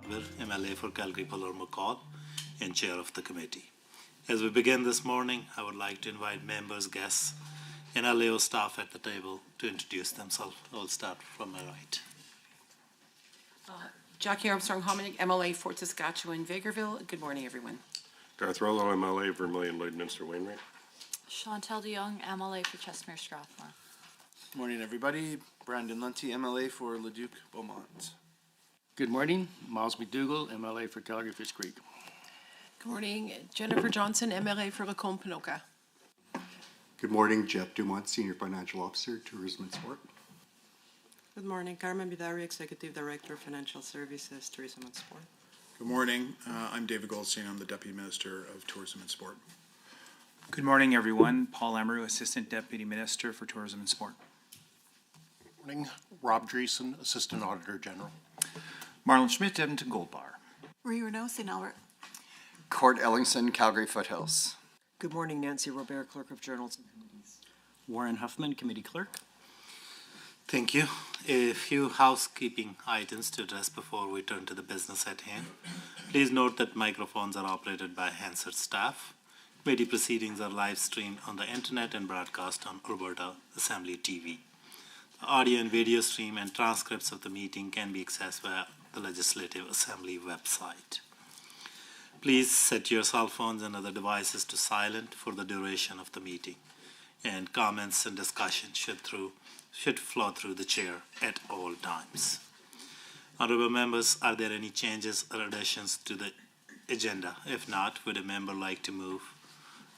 Agver, MLA for Calgary-Palermo-Call, and Chair of the committee. As we begin this morning, I would like to invite members, guests, and LAO staff at the table to introduce themselves. I'll start from my right. Jackie Armstrong-Hominick, MLA Fort Saskatchewan, Vegreville. Good morning, everyone. Garth Rollo, MLA, Vermilion, Lloydminster, Wainwright. Chantal DeYoung, MLA for Chestermere, Strathmore. Good morning, everybody. Brandon Lunty, MLA for Leduc, Beaumont. Good morning, Miles McDougall, MLA for Calgary Fish Creek. Good morning, Jennifer Johnson, MLA for Lacombe Pinoca. Good morning, Jeff Dumont, Senior Financial Officer, Tourism and Sport. Good morning, Carmen Bidari, Executive Director, Financial Services, Tourism and Sport. Good morning, I'm David Goldstein, I'm the Deputy Minister of Tourism and Sport. Good morning, everyone. Paul Emery, Assistant Deputy Minister for Tourism and Sport. Good morning, Rob Dreesen, Assistant Auditor General. Marlon Schmidt, Edmonton Gold Bar. Marie Renaud, St. Albert. Court Ellingson, Calgary Foothills. Good morning, Nancy Robert, Clerk of Journals and Committees. Warren Huffman, Committee Clerk. Thank you. A few housekeeping items to address before we turn to the business at hand. Please note that microphones are operated by Hansard staff. Committee proceedings are live streamed on the internet and broadcast on Alberta Assembly TV. The audio and video stream and transcripts of the meeting can be accessed via the Legislative Assembly website. Please set your cell phones and other devices to silent for the duration of the meeting, and comments and discussion should flow through the chair at all times. Honorable members, are there any changes or additions to the agenda? If not, would a member like to move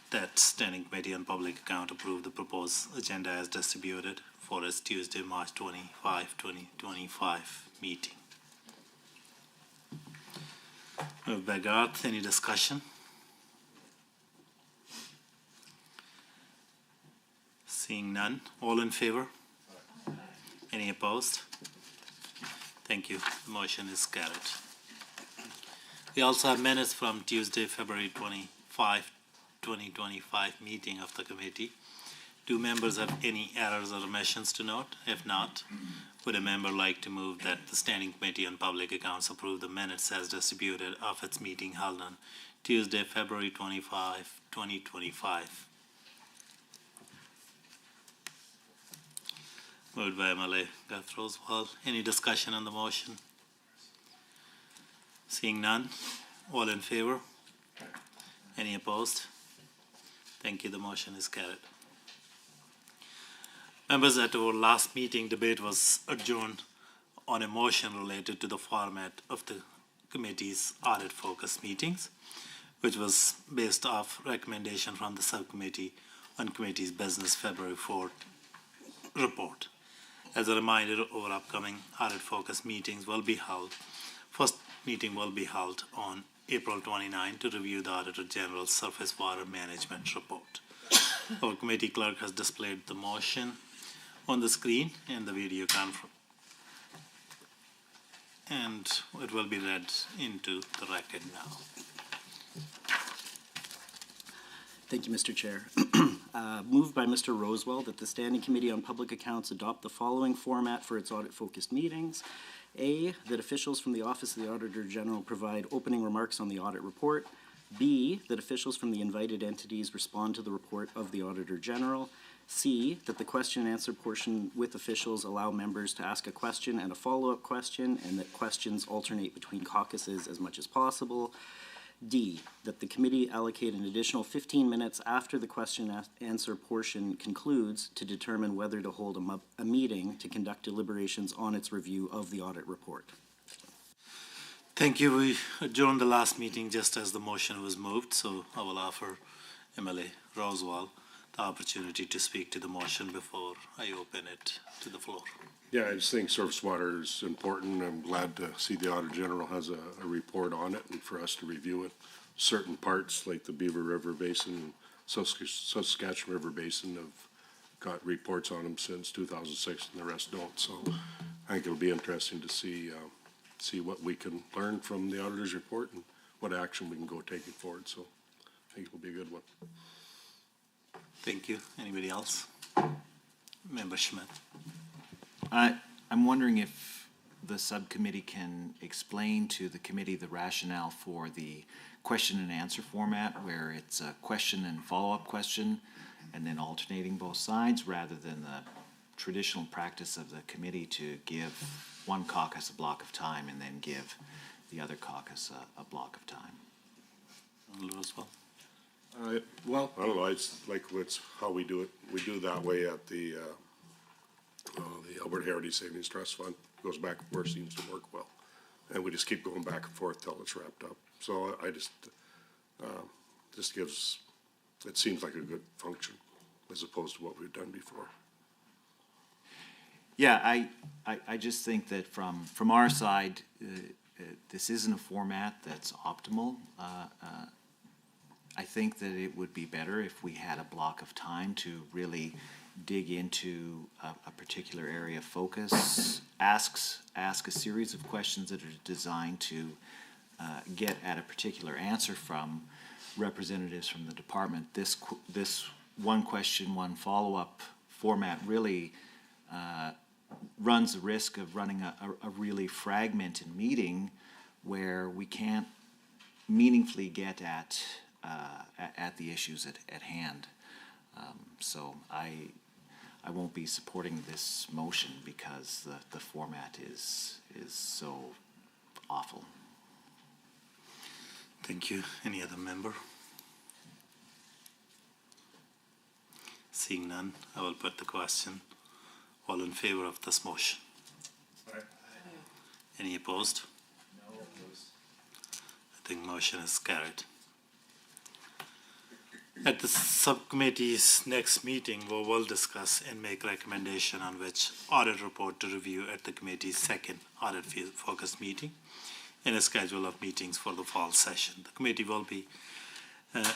that Standing Committee on Public Account approve the proposed agenda as distributed for its Tuesday, March 25, 2025 meeting? Moved by Garth. Any discussion? Seeing none. All in favor? Any opposed? Thank you. The motion is carried. We also have minutes from Tuesday, February 25, 2025 meeting of the committee. Do members have any errors or omissions to note? If not, would a member like to move that the Standing Committee on Public Accounts approve the minutes as distributed of its meeting held on Tuesday, February 25, 2025? Moved by MLA Garth Rosewall. Any discussion on the motion? Seeing none. All in favor? Any opposed? Thank you. The motion is carried. Members, at our last meeting, debate was adjourned on a motion related to the format of the committee's audit-focused meetings, which was based off recommendation from the subcommittee on committee's business February 4th report. As a reminder, our upcoming audit-focused meetings will be held. First meeting will be held on April 29 to review the Auditor General's Surface Water Management Report. Our committee clerk has displayed the motion on the screen and the video conference, and it will be read into the record now. Thank you, Mr. Chair. Moved by Mr. Rosewell that the Standing Committee on Public Accounts adopt the following format for its audit-focused meetings. A, that officials from the Office of the Auditor General provide opening remarks on the audit report. B, that officials from the invited entities respond to the report of the Auditor General. C, that the question and answer portion with officials allow members to ask a question and a follow-up question, and that questions alternate between caucuses as much as possible. D, that the committee allocate an additional 15 minutes after the question and answer portion concludes to determine whether to hold a meeting to conduct deliberations on its review of the audit report. Thank you. We adjourned the last meeting just as the motion was moved, so I will offer MLA Rosewall the opportunity to speak to the motion before I open it to the floor. Yeah, I just think surface water is important. I'm glad to see the Auditor General has a report on it and for us to review it. Certain parts like the Beaver River Basin, Saskatchewan River Basin have got reports on them since 2006 and the rest don't. So I think it'll be interesting to see what we can learn from the auditor's report and what action we can go taking forward. So I think it'll be a good one. Thank you. Anybody else? Member Schmidt. I'm wondering if the subcommittee can explain to the committee the rationale for the question and answer format, where it's a question and follow-up question, and then alternating both sides, rather than the traditional practice of the committee to give one caucus a block of time and then give the other caucus a block of time. Roswell? Well, I don't know, it's like it's how we do it. We do that way at the Alberta Heritage Savings Trust Fund. Goes back and forth, seems to work well. And we just keep going back and forth till it's wrapped up. So I just gives, it seems like a good function as opposed to what we've done before. Yeah, I just think that from our side, this isn't a format that's optimal. I think that it would be better if we had a block of time to really dig into a particular area of focus, ask a series of questions that are designed to get at a particular answer from representatives from the department. This one question, one follow-up format really runs the risk of running a really fragmented meeting where we can't meaningfully get at the issues at hand. So I won't be supporting this motion because the format is so awful. Thank you. Any other member? Seeing none, I will put the question. All in favor of this motion? Aye. Any opposed? No opposed. I think motion is carried. At the subcommittee's next meeting, we will discuss and make recommendation on which audit report to review at the committee's second audit focus meeting and a schedule of meetings for the fall session. The committee will be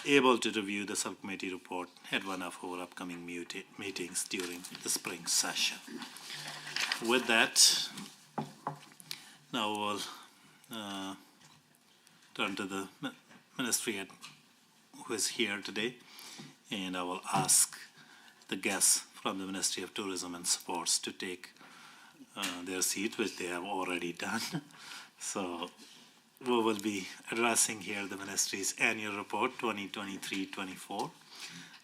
able to review the subcommittee report at one of our upcoming meetings during the spring session. With that, now we'll turn to the ministry who is here today, and I will ask the guests from the Ministry of Tourism and Sports to take their seat, which they have already done. So we will be addressing here the ministry's annual report 2023-24,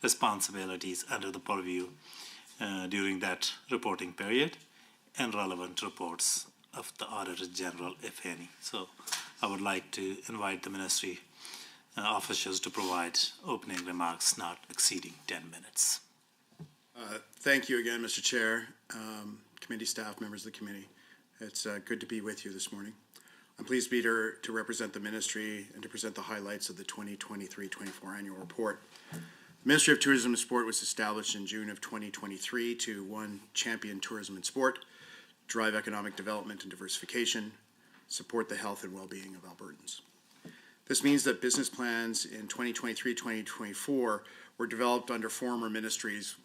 responsibilities under the purview during that reporting period, and relevant reports of the Auditor General, if any. So I would like to invite the ministry officials to provide opening remarks not exceeding 10 minutes. Thank you again, Mr. Chair, committee staff, members of the committee. It's good to be with you this morning. I'm pleased to be here to represent the ministry and to present the highlights of the 2023-24 annual report. The Ministry of Tourism and Sport was established in June of 2023 to, one, champion tourism and sport, drive economic development and diversification, support the health and well-being of Albertans. This means that business plans in 2023-2024 were developed under former ministries,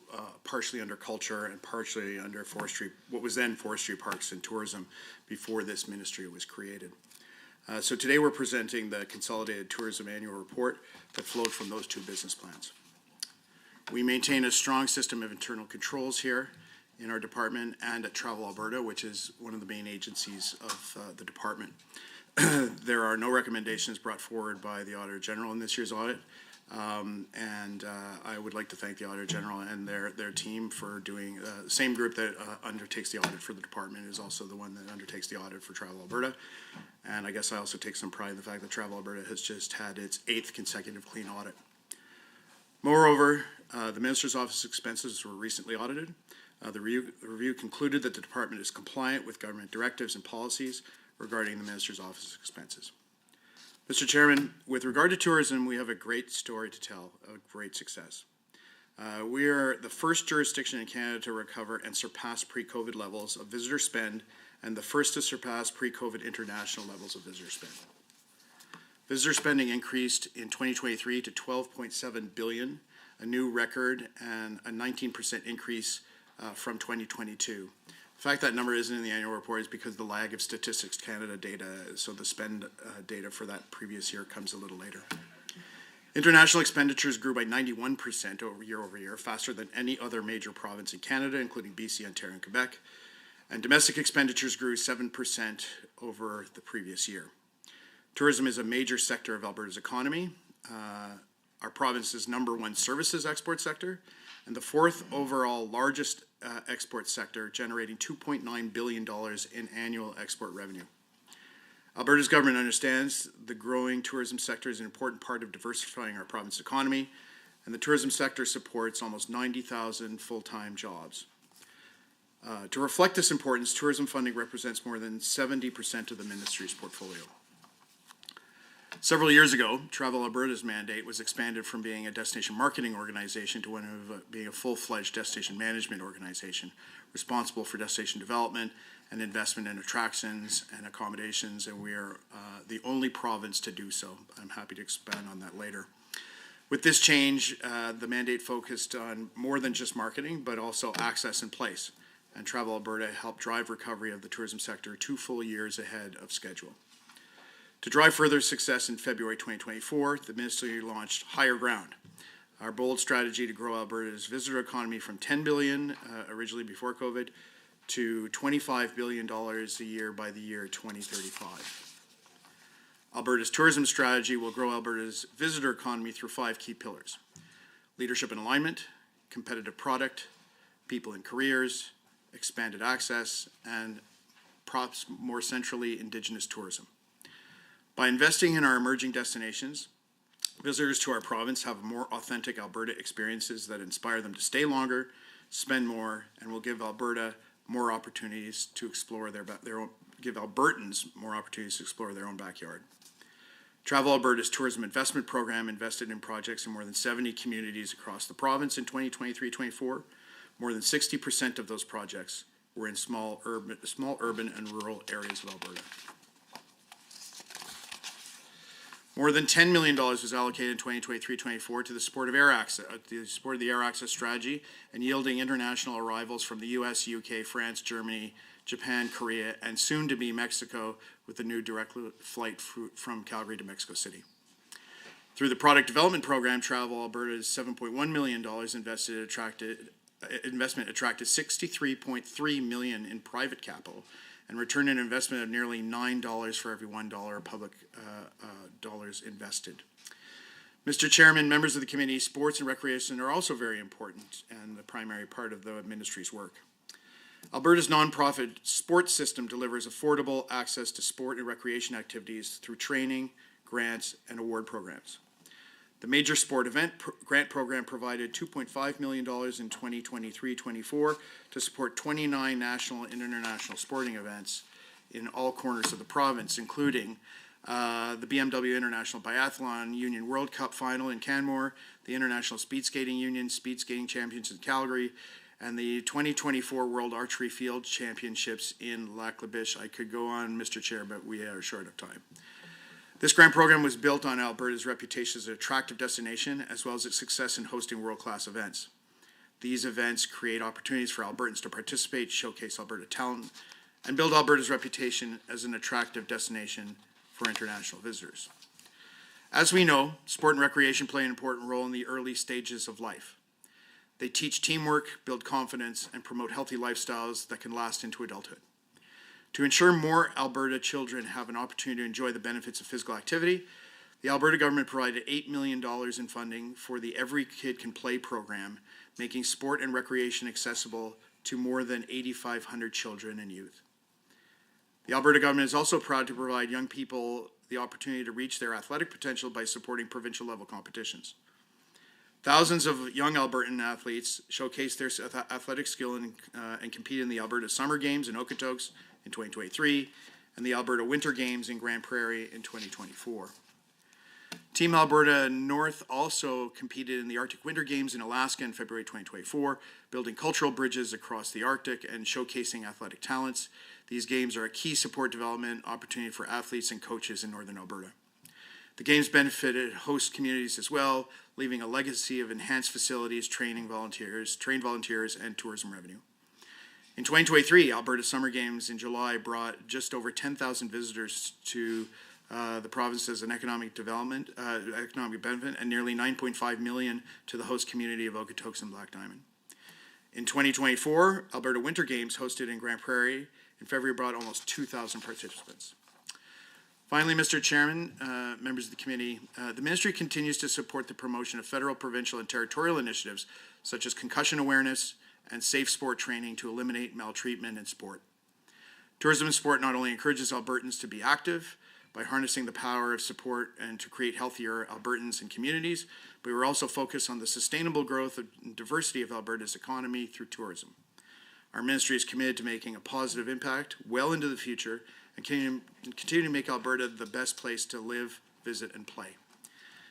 partially under culture and partially under forestry, what was then Forestry, Parks and Tourism, before this ministry was created. So today we're presenting the Consolidated Tourism Annual Report that flowed from those two business plans. We maintain a strong system of internal controls here in our department and at Travel Alberta, which is one of the main agencies of the department. There are no recommendations brought forward by the Auditor General in this year's audit, and I would like to thank the Auditor General and their team for doing, the same group that undertakes the audit for the department is also the one that undertakes the audit for Travel Alberta, and I guess I also take some pride in the fact that Travel Alberta has just had its 8th consecutive clean audit. Moreover, the Minister's Office expenses were recently audited. The review concluded that the department is compliant with government directives and policies regarding the Minister's Office expenses. Mr. Chairman, with regard to tourism, we have a great story to tell, a great success. We are the first jurisdiction in Canada to recover and surpass pre-COVID levels of visitor spend and the first to surpass pre-COVID international levels of visitor spend. Visitor spending increased in 2023 to $12.7 billion, a new record and a 19% increase from 2022. The fact that number isn't in the annual report is because of the lag of Statistics Canada data, so the spend data for that previous year comes a little later. International expenditures grew by 91% year over year, faster than any other major province in Canada, including BC, Ontario, and Quebec. and domestic expenditures grew 7% over the previous year. Tourism is a major sector of Alberta's economy, our province's #1 services export sector, and the 4th overall largest export sector, generating $2.9 billion in annual export revenue. Alberta's government understands the growing tourism sector is an important part of diversifying our province's economy, and the tourism sector supports almost 90,000 full-time jobs. To reflect this importance, tourism funding represents more than 70% of the ministry's portfolio. Several years ago, Travel Alberta's mandate was expanded from being a destination marketing organization to one of being a full-fledged destination management organization responsible for destination development and investment in attractions and accommodations, and we are the only province to do so. I'm happy to expand on that later. With this change, the mandate focused on more than just marketing, but also access and place, and Travel Alberta helped drive recovery of the tourism sector 2 full years ahead of schedule. To drive further success in February 2024, the ministry launched Higher Ground, our bold strategy to grow Alberta's visitor economy from $10 billion, originally before COVID, to $25 billion a year by the year 2035. Alberta's tourism strategy will grow Alberta's visitor economy through 5 key pillars: leadership and alignment, competitive product, people and careers, expanded access, and perhaps more centrally, Indigenous tourism. By investing in our emerging destinations, visitors to our province have more authentic Alberta experiences that inspire them to stay longer, spend more, and will give Alberta more opportunities to explore give Albertans more opportunities to explore their own backyard. Travel Alberta's tourism investment program invested in projects in more than 70 communities across the province in 2023-24. More than 60% of those projects were in small urban and rural areas of Alberta. More than $10 million was allocated in 2023-24 to the support of the Air Access strategy and yielding international arrivals from the US, UK, France, Germany, Japan, Korea, and soon to be Mexico with the new direct flight from Calgary to Mexico City. Through the product development program, Travel Alberta's $7.1 million investment attracted $63.3 million in private capital and returned an investment of nearly $9 for every $1 public dollars invested. Mr. Chairman, members of the committee, sports and recreation are also very important and the primary part of the ministry's work. Alberta's nonprofit sports system delivers affordable access to sport and recreation activities through training, grants, and award programs. The Major Sport Event Grant Program provided $2.5 million in 2023-24 to support 29 national and international sporting events in all corners of the province, including the BMW International Biathlon Union World Cup Final in Canmore, the International Speed Skating Union Speed Skating Champions in Calgary, and the 2024 World Archery Field Championships in Lac La Biche. I could go on, Mr. Chair, but we are short of time. This grant program was built on Alberta's reputation as an attractive destination, as well as its success in hosting world-class events. These events create opportunities for Albertans to participate, showcase Alberta talent, and build Alberta's reputation as an attractive destination for international visitors. As we know, sport and recreation play an important role in the early stages of life. They teach teamwork, build confidence, and promote healthy lifestyles that can last into adulthood. To ensure more Alberta children have an opportunity to enjoy the benefits of physical activity, the Alberta government provided $8 million in funding for the Every Kid Can Play program, making sport and recreation accessible to more than 8,500 children and youth. The Alberta government is also proud to provide young people the opportunity to reach their athletic potential by supporting provincial level competitions. Thousands of young Albertan athletes showcase their athletic skill and compete in the Alberta Summer Games in Okotoks in 2023 and the Alberta Winter Games in Grand Prairie in 2024. Team Alberta North also competed in the Arctic Winter Games in Alaska in February 2024, building cultural bridges across the Arctic and showcasing athletic talents. These games are a key support development opportunity for athletes and coaches in Northern Alberta. The games benefited host communities as well, leaving a legacy of enhanced facilities, trained volunteers, and tourism revenue. In 2023, Alberta Summer Games in July brought just over 10,000 visitors to the province as an economic benefit, and nearly $9.5 million to the host community of Okotoks and Black Diamond. In 2024, Alberta Winter Games hosted in Grand Prairie in February brought almost 2,000 participants. Finally, Mr. Chairman, members of the committee, the ministry continues to support the promotion of federal, provincial, and territorial initiatives such as concussion awareness and safe sport training to eliminate maltreatment in sport. Tourism and sport not only encourages Albertans to be active by harnessing the power of support and to create healthier Albertans and communities, but we're also focused on the sustainable growth and diversity of Alberta's economy through tourism. Our ministry is committed to making a positive impact well into the future and continue to make Alberta the best place to live, visit, and play.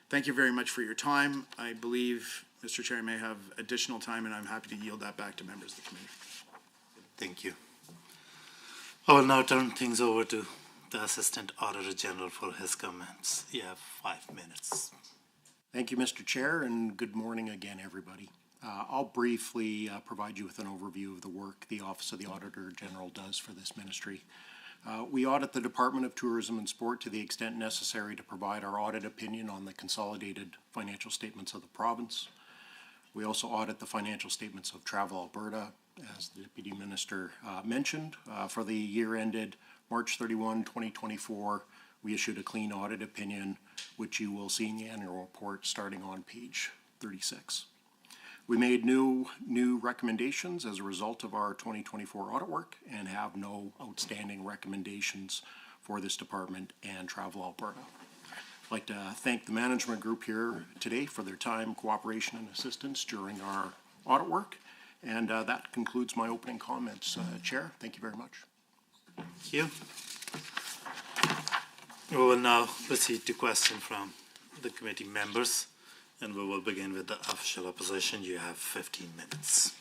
Thank you very much for your time. I believe Mr. Chair may have additional time, and I'm happy to yield that back to members of the committee. Thank you. I will now turn things over to the Assistant Auditor General for his comments. You have 5 minutes. Thank you, Mr. Chair, and good morning again, everybody. I'll briefly provide you with an overview of the work the Office of the Auditor General does for this ministry. We audit the Department of Tourism and Sport to the extent necessary to provide our audit opinion on the consolidated financial statements of the province. We also audit the financial statements of Travel Alberta, as the Deputy Minister mentioned. For the year ended March 31, 2024, we issued a clean audit opinion, which you will see in the annual report starting on page 36. We made new recommendations as a result of our 2024 audit work and have no outstanding recommendations for this department and Travel Alberta. I'd like to thank the management group here today for their time, cooperation, and assistance during our audit work. And that concludes my opening comments. Chair, thank you very much. Thank you. We will now proceed to questions from the committee members, and we will begin with the official opposition. You have 15 minutes.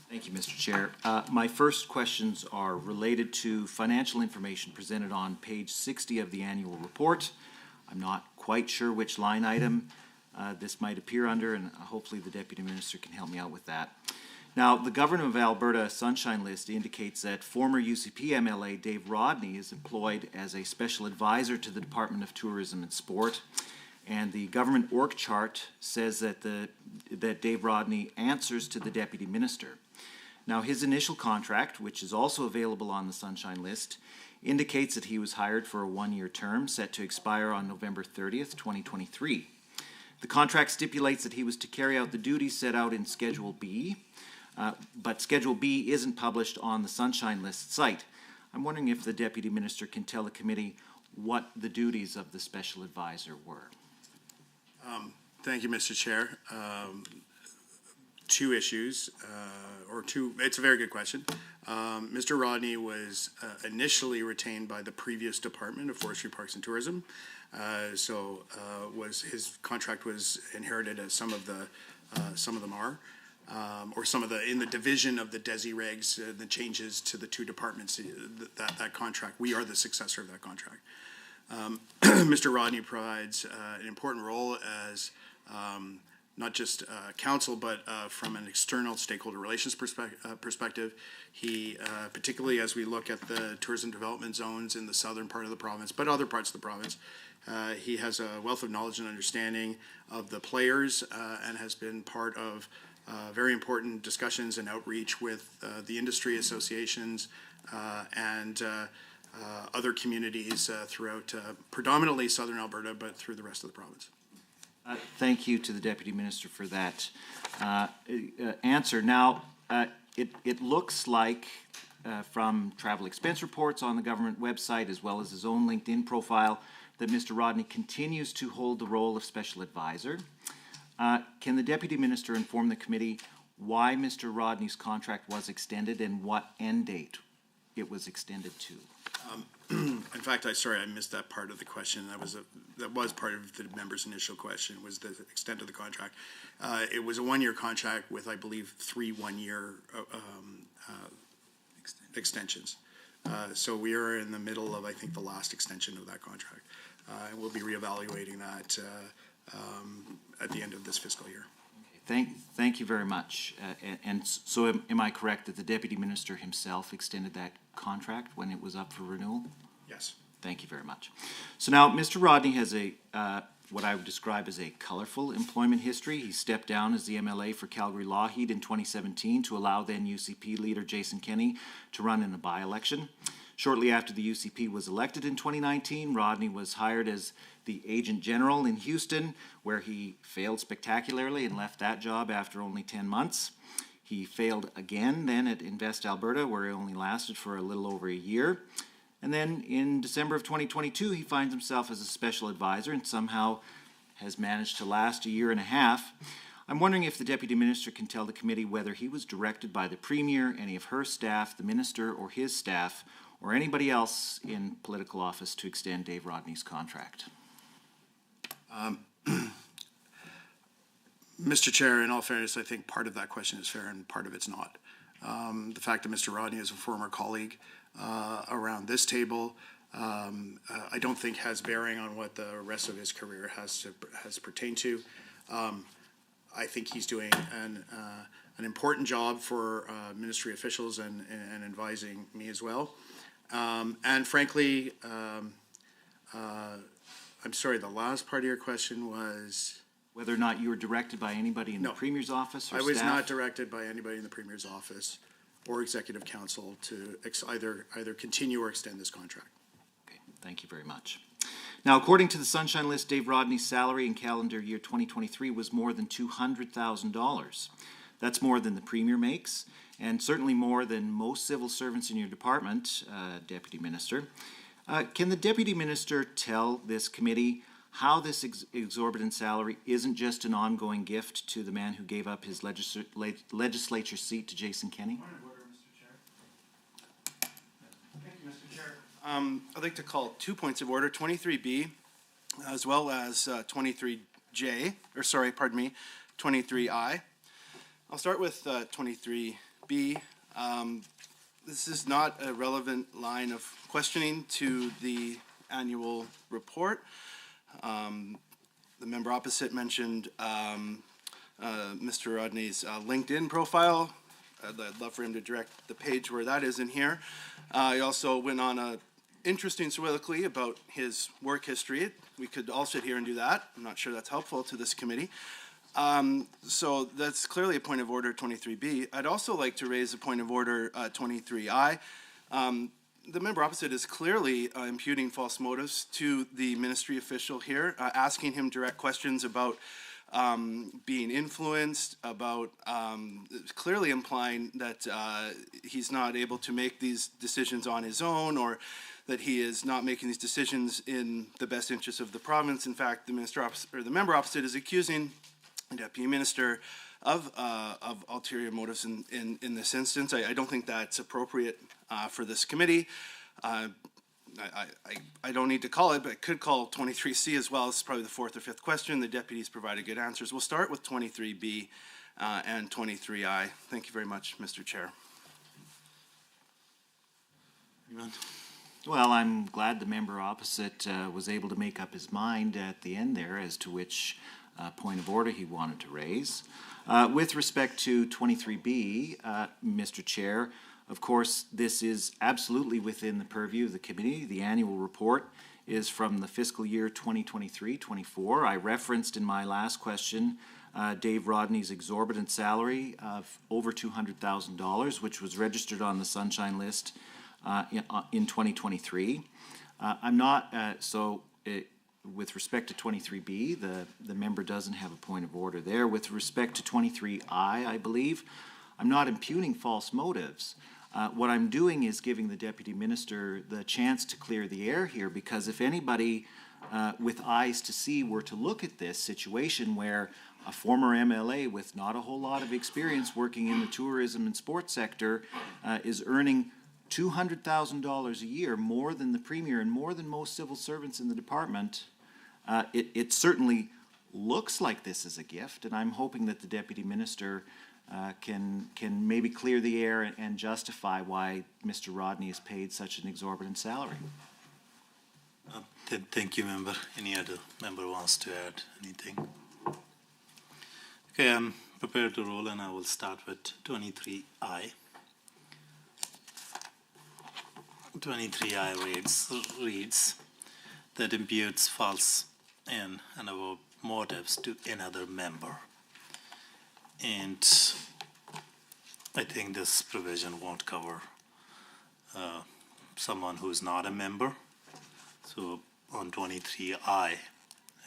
Thank you, Mr. Chair. My first questions are related to financial information presented on page 60 of the annual report. I'm not quite sure which line item this might appear under, and hopefully the Deputy Minister can help me out with that. Now, the Government of Alberta Sunshine List indicates that former UCP MLA Dave Rodney is employed as a special advisor to the Department of Tourism and Sport, and the government org chart says that Dave Rodney answers to the Deputy Minister. Now, his initial contract, which is also available on the Sunshine List, indicates that he was hired for a one-year term set to expire on November 30th, 2023. The contract stipulates that he was to carry out the duties set out in Schedule B, but Schedule B isn't published on the Sunshine List site. I'm wondering if the Deputy Minister can tell the committee what the duties of the special advisor were. Thank you, Mr. Chair. Two issues, it's a very good question. Mr. Rodney was initially retained by the previous Department of Forestry, Parks and Tourism. His contract was inherited as some of them are. Or some of in the division of the DESI regs, the changes to the two departments, that contract, we are the successor of that contract. Mr. Rodney provides an important role as not just counsel, but from an external stakeholder relations perspective. He, particularly as we look at the tourism development zones in the southern part of the province, but other parts of the province, he has a wealth of knowledge and understanding of the players and has been part of very important discussions and outreach with the industry associations and other communities throughout predominantly southern Alberta, but through the rest of the province. Thank you to the Deputy Minister for that answer. Now, it looks like from travel expense reports on the government website as well as his own LinkedIn profile that Mr. Rodney continues to hold the role of special advisor. Can the Deputy Minister inform the committee why Mr. Rodney's contract was extended and what end date it was extended to? In fact, I missed that part of the question. That was part of the member's initial question, was the extent of the contract. It was a one-year contract with, I believe, 3 one-year extensions. So we are in the middle of, I think, the last extension of that contract. And we'll be reevaluating that at the end of this fiscal year. Thank you very much. And so am I correct that the Deputy Minister himself extended that contract when it was up for renewal? Yes. Thank you very much. So now Mr. Rodney has what I would describe as a colorful employment history. He stepped down as the MLA for Calgary Lougheed in 2017 to allow then UCP leader Jason Kenney to run in a by-election. Shortly after the UCP was elected in 2019, Rodney was hired as the Agent General in Houston, where he failed spectacularly and left that job after only 10 months. He failed again then at Invest Alberta, where he only lasted for a little over a year. And then in December of 2022, he finds himself as a special advisor and somehow has managed to last a year and a half. I'm wondering if the Deputy Minister can tell the committee whether he was directed by the Premier, any of her staff, the Minister or his staff, or anybody else in political office to extend Dave Rodney's contract. Mr. Chair, in all fairness, I think part of that question is fair and part of it's not. The fact that Mr. Rodney is a former colleague around this table, I don't think has bearing on what the rest of his career has pertained to. I think he's doing an important job for ministry officials and advising me as well. And frankly, I'm sorry, the last part of your question was? Whether or not you were directed by anybody in the Premier's office or staff? I was not directed by anybody in the Premier's office or Executive Council to either continue or extend this contract. Okay, thank you very much. Now, according to the Sunshine List, Dave Rodney's salary in calendar year 2023 was more than $200,000. That's more than the Premier makes, and certainly more than most civil servants in your department, Deputy Minister. Can the Deputy Minister tell this committee how this exorbitant salary isn't just an ongoing gift to the man who gave up his legislature seat to Jason Kenney? Point of order, Mr. Chair. Thank you, Mr. Chair. I'd like to call 2 points of order, 23B, as well as 23J, or sorry, pardon me, 23I. I'll start with 23B. This is not a relevant line of questioning to the annual report. The member opposite mentioned Mr. Rodney's LinkedIn profile. I'd love for him to direct the page where that is in here. He also went on a interesting soliloquy about his work history. We could all sit here and do that. I'm not sure that's helpful to this committee. So that's clearly a point of order 23B. I'd also like to raise a point of order 23I. The member opposite is clearly imputing false motives to the ministry official here, asking him direct questions about being influenced, about clearly implying that he's not able to make these decisions on his own, or that he is not making these decisions in the best interest of the province. In fact, the member opposite is accusing the Deputy Minister of ulterior motives in this instance. I don't think that's appropriate for this committee. I don't need to call it, but I could call 23C as well. This is probably the fourth or fifth question. The deputies provided good answers. We'll start with 23B and 23I. Thank you very much, Mr. Chair. Well, I'm glad the member opposite was able to make up his mind at the end there as to which point of order he wanted to raise. With respect to 23B, Mr. Chair, of course, this is absolutely within the purview of the committee. The annual report is from the fiscal year 2023-24. I referenced in my last question Dave Rodney's exorbitant salary of over $200,000, which was registered on the Sunshine List in 2023. I'm not, with respect to 23B, the member doesn't have a point of order there. With respect to 23I, I believe, I'm not impugning false motives. What I'm doing is giving the Deputy Minister the chance to clear the air here, because if anybody with eyes to see were to look at this situation where a former MLA with not a whole lot of experience working in the tourism and sports sector is earning $200,000 a year, more than the Premier and more than most civil servants in the department, it certainly looks like this is a gift, and I'm hoping that the Deputy Minister can maybe clear the air and justify why Mr. Rodney is paid such an exorbitant salary. Thank you, member. Any other member wants to add anything? Okay, I'm prepared to roll, and I will start with 23I. 23I reads that imputes false and our motives to another member. And I think this provision won't cover someone who's not a member. So on 23I,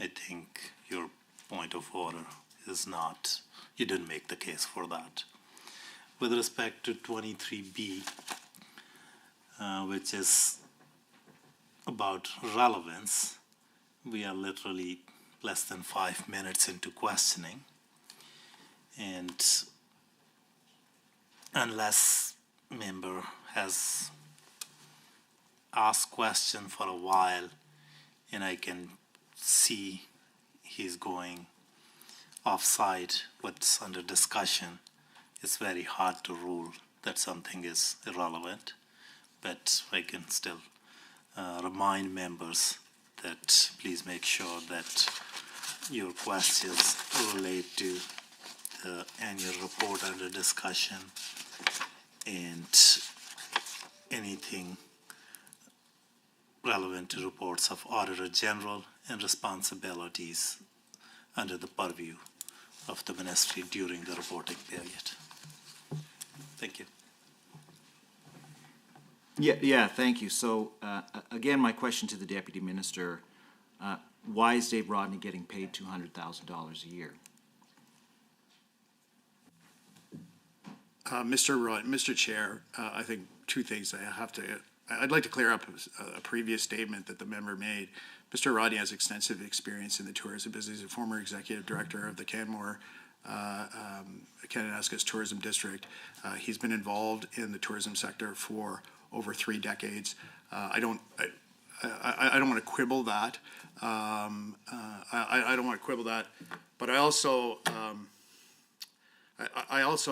I think your point of order is not, you didn't make the case for that. With respect to 23B, which is about relevance, we are literally less than 5 minutes into questioning. And unless member has asked question for a while and I can see he's going offside what's under discussion, it's very hard to rule that something is irrelevant. But I can still remind members that please make sure that your questions relate to the annual report under discussion and anything relevant to reports of Auditor General and responsibilities under the purview of the ministry during the reporting period. Thank you. Yeah, thank you. So, again, my question to the Deputy Minister, why is Dave Rodney getting paid $200,000 a year? Mr. Chair, I think two things I'd like to clear up a previous statement that the member made. Mr. Rodney has extensive experience in the tourism business. He's a former executive director of the Canmore Kananaskis Tourism District. He's been involved in the tourism sector for over 3 decades. I don't want to quibble that. I don't want to quibble that, but I also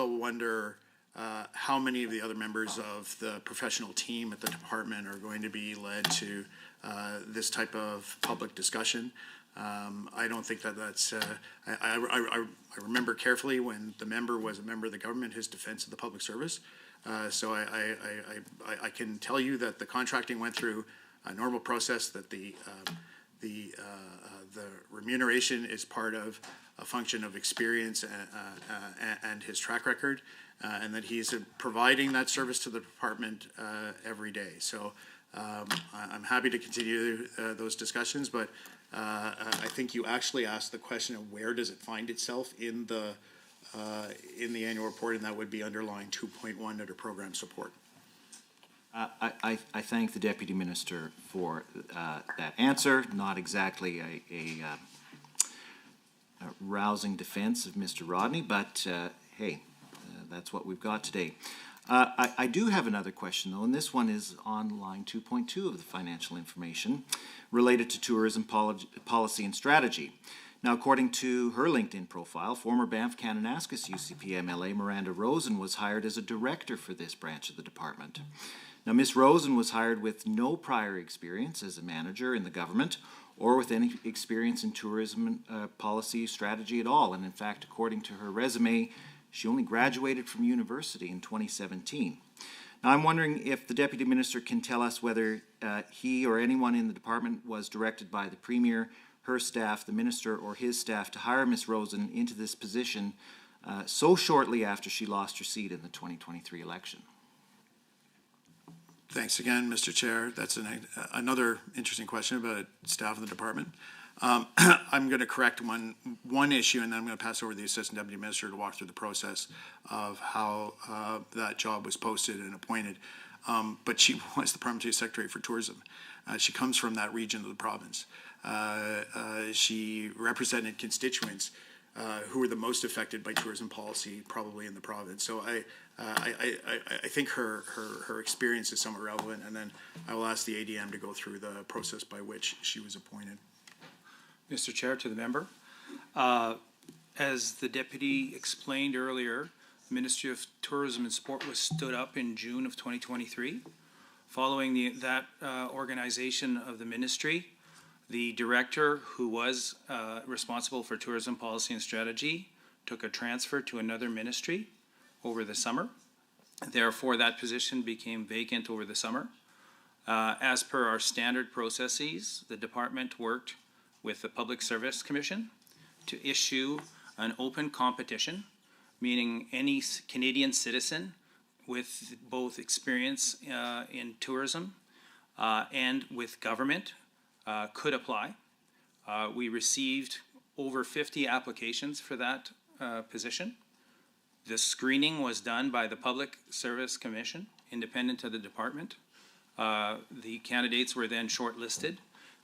wonder how many of the other members of the professional team at the department are going to be led to this type of public discussion. I don't think that's. I remember carefully when the member was a member of the government, his defense of the public service. So I can tell you that the contracting went through a normal process, that the remuneration is part of a function of experience and his track record, and that he's providing that service to the department every day. So I'm happy to continue those discussions, but I think you actually asked the question of where does it find itself in the annual report, and that would be underlying 2.1 under program support. I thank the Deputy Minister for that answer. Not exactly a rousing defense of Mr. Rodney, but hey, that's what we've got today. I do have another question, though, and this one is on line 2.2 of the financial information related to tourism policy and strategy. Now, according to her LinkedIn profile, former Banff Kananaskis UCP MLA Miranda Rosen was hired as a director for this branch of the department. Now, Ms. Rosen was hired with no prior experience as a manager in the government or with any experience in tourism policy strategy at all. And in fact, according to her resume, she only graduated from university in 2017. Now, I'm wondering if the Deputy Minister can tell us whether he or anyone in the department was directed by the Premier, her staff, the Minister, or his staff to hire Ms. Rosen into this position so shortly after she lost her seat in the 2023 election. Thanks again, Mr. Chair. That's another interesting question about staff of the department. I'm going to correct one issue, and then I'm going to pass over to the Assistant Deputy Minister to walk through the process of how that job was posted and appointed. But she was the Parliamentary Secretary for Tourism. She comes from that region of the province. She represented constituents who were the most affected by tourism policy, probably in the province. So I think her experience is somewhat relevant, and then I will ask the ADM to go through the process by which she was appointed. Mr. Chair, to the member. As the Deputy explained earlier, the Ministry of Tourism and Sport was stood up in June of 2023. Following that organization of the ministry, the director who was responsible for tourism policy and strategy took a transfer to another ministry over the summer. Therefore, that position became vacant over the summer. As per our standard processes, the department worked with the Public Service Commission to issue an open competition, meaning any Canadian citizen with both experience in tourism and with government could apply. We received over 50 applications for that position. The screening was done by the Public Service Commission, independent of the department. The candidates were then shortlisted.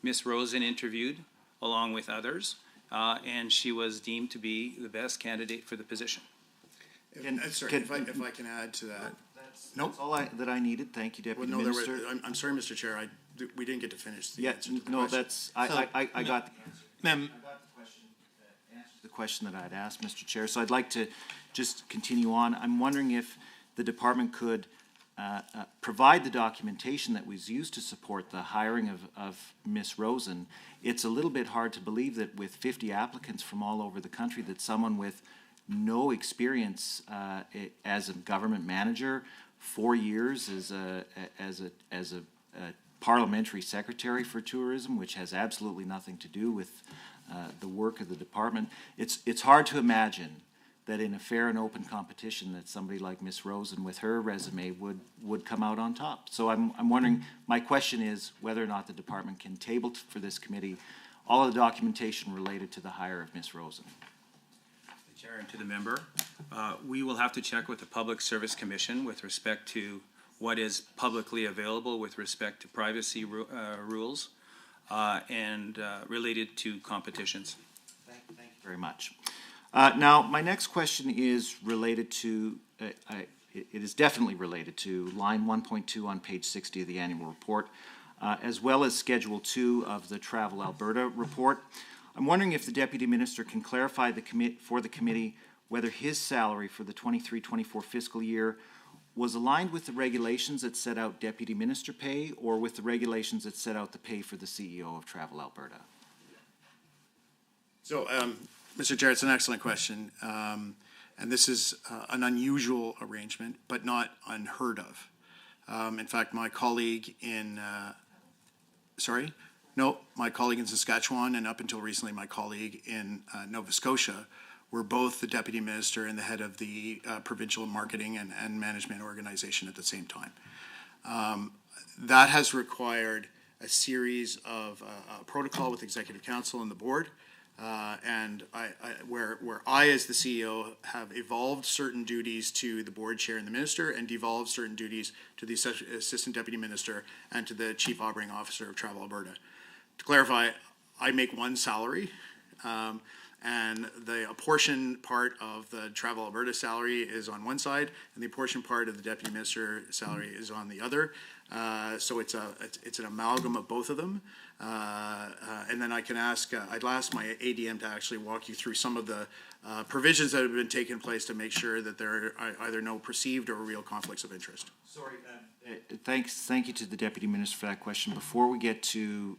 Ms. Rosen interviewed along with others, and she was deemed to be the best candidate for the position. Sorry, if I can add to that. That's all that I needed. Thank you, Deputy Minister. I'm sorry, Mr. Chair, we didn't get to finish the Yeah, answer to the no, question. that's, I got the answer. Ma'am, The question that I'd asked, Mr. Chair. So I'd like to just continue on. I'm wondering if the department could provide the documentation that was used to support the hiring of Ms. Rosen. It's a little bit hard to believe that with 50 applicants from all over the country, that someone with no experience as a government manager, 4 years as a parliamentary secretary for tourism, which has absolutely nothing to do with the work of the department. It's hard to imagine that in a fair and open competition that somebody like Ms. Rosen with her resume would come out on top. So I'm wondering, my question is whether or not the department can table for this committee all of the documentation related to the hire of Ms. Rosen. Chair and to the member, we will have to check with the Public Service Commission with respect to what is publicly available with respect to privacy rules and related to competitions. Thank you very much. Now, my next question is related to, it is definitely related to line 1.2 on page 60 of the annual report, as well as Schedule 2 of the Travel Alberta report. I'm wondering if the Deputy Minister can clarify for the committee whether his salary for the 23-24 fiscal year was aligned with the regulations that set out Deputy Minister pay or with the regulations that set out the pay for the CEO of Travel Alberta. So, Mr. Chair, it's an excellent question. And this is an unusual arrangement, but not unheard of. In fact, my colleague in, my colleague in Saskatchewan and up until recently my colleague in Nova Scotia were both the Deputy Minister and the head of the provincial marketing and management organization at the same time. That has required a series of protocol with Executive Council and the board, and where I, as the CEO, have evolved certain duties to the board chair and the minister, and devolved certain duties to the assistant deputy minister and to the chief operating officer of Travel Alberta. To clarify, I make one salary, and the apportion part of the Travel Alberta salary is on one side, and the apportion part of the deputy minister salary is on the other. So it's an amalgam of both of them. And then I can ask, I'd ask my ADM to actually walk you through some of the provisions that have been taken place to make sure that there are either no perceived or real conflicts of interest. Sorry. Thank you to the Deputy Minister for that question. Before we get to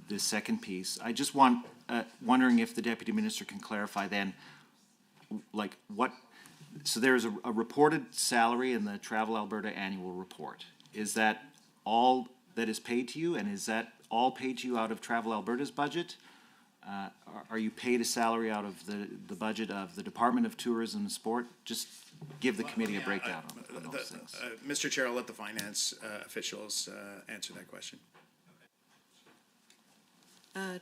the second piece, I just wondering if the Deputy Minister can clarify then, like what, so there's a reported salary in the Travel Alberta annual report. Is that all that is paid to you, and is that all paid to you out of Travel Alberta's budget? Are you paid a salary out of the budget of the Department of Tourism and Sport? Just give the committee a breakdown on those things. Mr. Chair, I'll let the finance officials answer that question.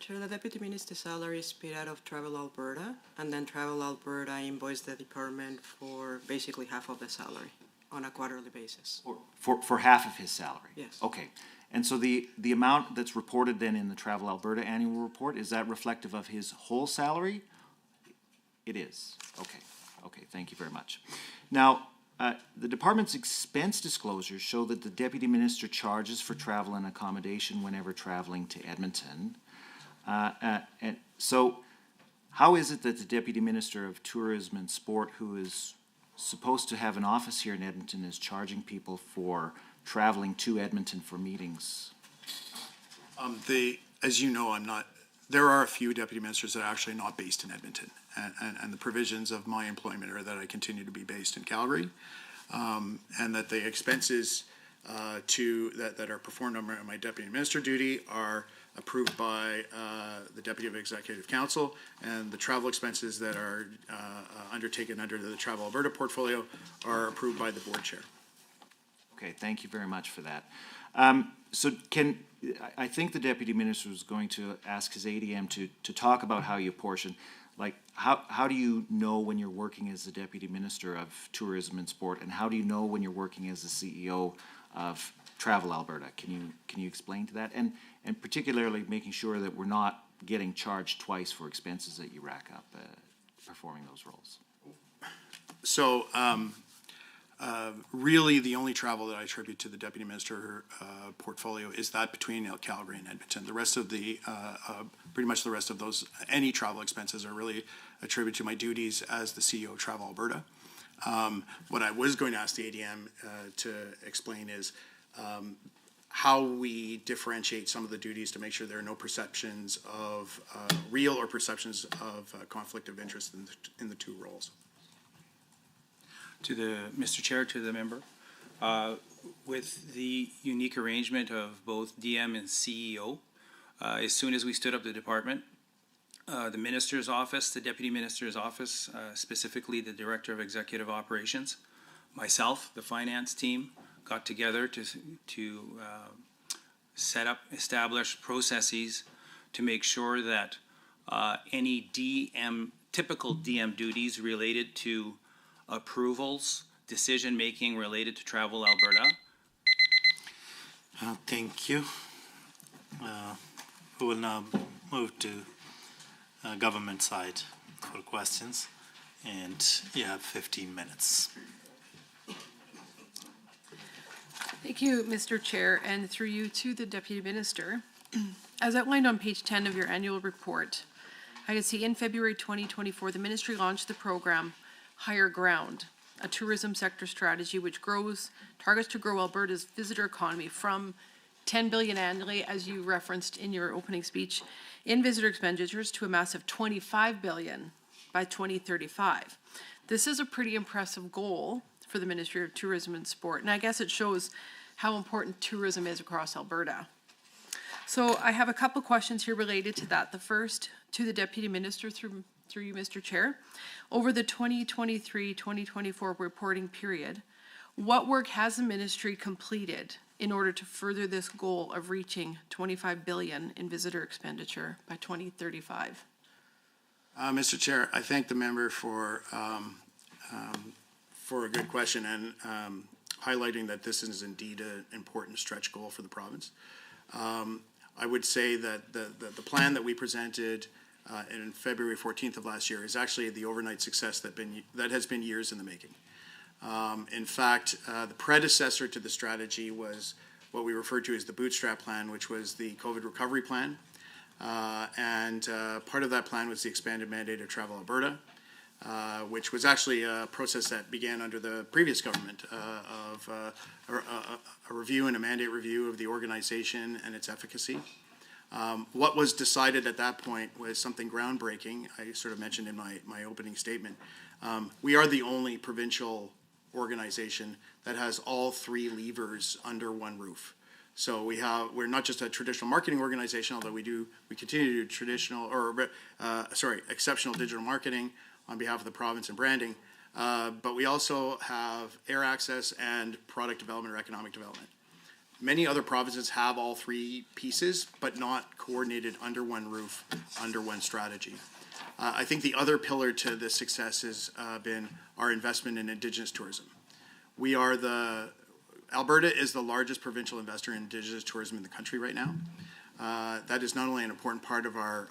Chair, the Deputy Minister's salary is paid out of Travel Alberta, and then Travel Alberta invoiced the department for basically half of the salary on a quarterly basis. For half of his salary? Yes. Okay. And so the amount that's reported then in the Travel Alberta annual report, is that reflective of his whole salary? It is. Okay. Okay, thank you very much. Now, the department's expense disclosures show that the Deputy Minister charges for travel and accommodation whenever traveling to Edmonton. And so how is it that the Deputy Minister of Tourism and Sport, who is supposed to have an office here in Edmonton, is charging people for traveling to Edmonton for meetings? As you know, there are a few deputy ministers that are actually not based in Edmonton. And the provisions of my employment are that I continue to be based in Calgary, and that the expenses that are performed on my deputy minister duty are approved by the Deputy of Executive Council, and the travel expenses that are undertaken under the Travel Alberta portfolio are approved by the board chair. Okay, thank you very much for that. So I think the Deputy Minister was going to ask his ADM to talk about how you apportion. Like, how do you know when you're working as the Deputy Minister of Tourism and Sport, and how do you know when you're working as the CEO of Travel Alberta? Can you explain to that? And particularly making sure that we're not getting charged twice for expenses that you rack up performing those roles. So, really, the only travel that I attribute to the Deputy Minister portfolio is that between Calgary and Edmonton. The rest of the, pretty much the rest of those, any travel expenses are really attributed to my duties as the CEO of Travel Alberta. What I was going to ask the ADM to explain is how we differentiate some of the duties to make sure there are no perceptions of real or perceptions of conflict of interest in the two roles. To the, Mr. Chair, to the member, with the unique arrangement of both DM and CEO, as soon as we stood up the department, the Minister's office, the Deputy Minister's office, specifically the Director of Executive Operations, myself, the finance team, got together to set up, establish processes to make sure that any typical DM duties related to approvals, decision-making related to Travel Alberta. Thank you. We will now move to government side for questions, and you have 15 minutes. Thank you, Mr. Chair, and through you to the Deputy Minister. As outlined on page 10 of your annual report, I can see in February 2024, the Ministry launched the program Higher Ground, a tourism sector strategy which targets to grow Alberta's visitor economy from 10 billion annually, as you referenced in your opening speech, in visitor expenditures to a massive 25 billion by 2035. This is a pretty impressive goal for the Ministry of Tourism and Sport, and I guess it shows how important tourism is across Alberta. So I have a couple questions here related to that. The first to the Deputy Minister through you, Mr. Chair. Over the 2023-2024 reporting period, what work has the Ministry completed in order to further this goal of reaching 25 billion in visitor expenditure by 2035? Mr. Chair, I thank the member for a good question and highlighting that this is indeed an important stretch goal for the province. I would say that the plan that we presented in February 14th of last year is actually the overnight success that has been years in the making. In fact, the predecessor to the strategy was what we refer to as the Bootstrap Plan, which was the COVID recovery plan. And part of that plan was the expanded mandate of Travel Alberta, which was actually a process that began under the previous government of a review and a mandate review of the organization and its efficacy. What was decided at that point was something groundbreaking. I sort of mentioned in my opening statement. We are the only provincial organization that has all three levers under one roof. So we're not just a traditional marketing organization, although we continue to do exceptional digital marketing on behalf of the province and branding. But we also have air access and product development or economic development. Many other provinces have all three pieces, but not coordinated under one roof, under one strategy. I think the other pillar to this success has been our investment in Indigenous tourism. Alberta is the largest provincial investor in Indigenous tourism in the country right now. That is not only an important part of our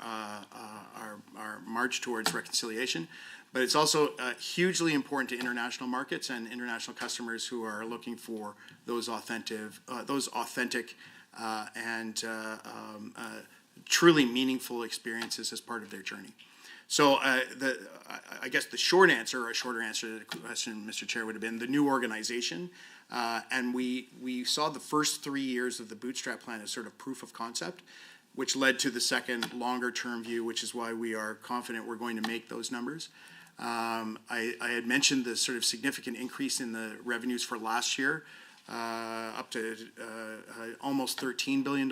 march towards reconciliation, but it's also hugely important to international markets and international customers who are looking for those authentic and truly meaningful experiences as part of their journey. So I guess the short answer, or a shorter answer to the question, Mr. Chair, would have been the new organization. And we saw the first 3 years of the Bootstrap Plan as sort of proof of concept, which led to the second longer term view, which is why we are confident we're going to make those numbers. I had mentioned the sort of significant increase in the revenues for last year, up to almost $13 billion.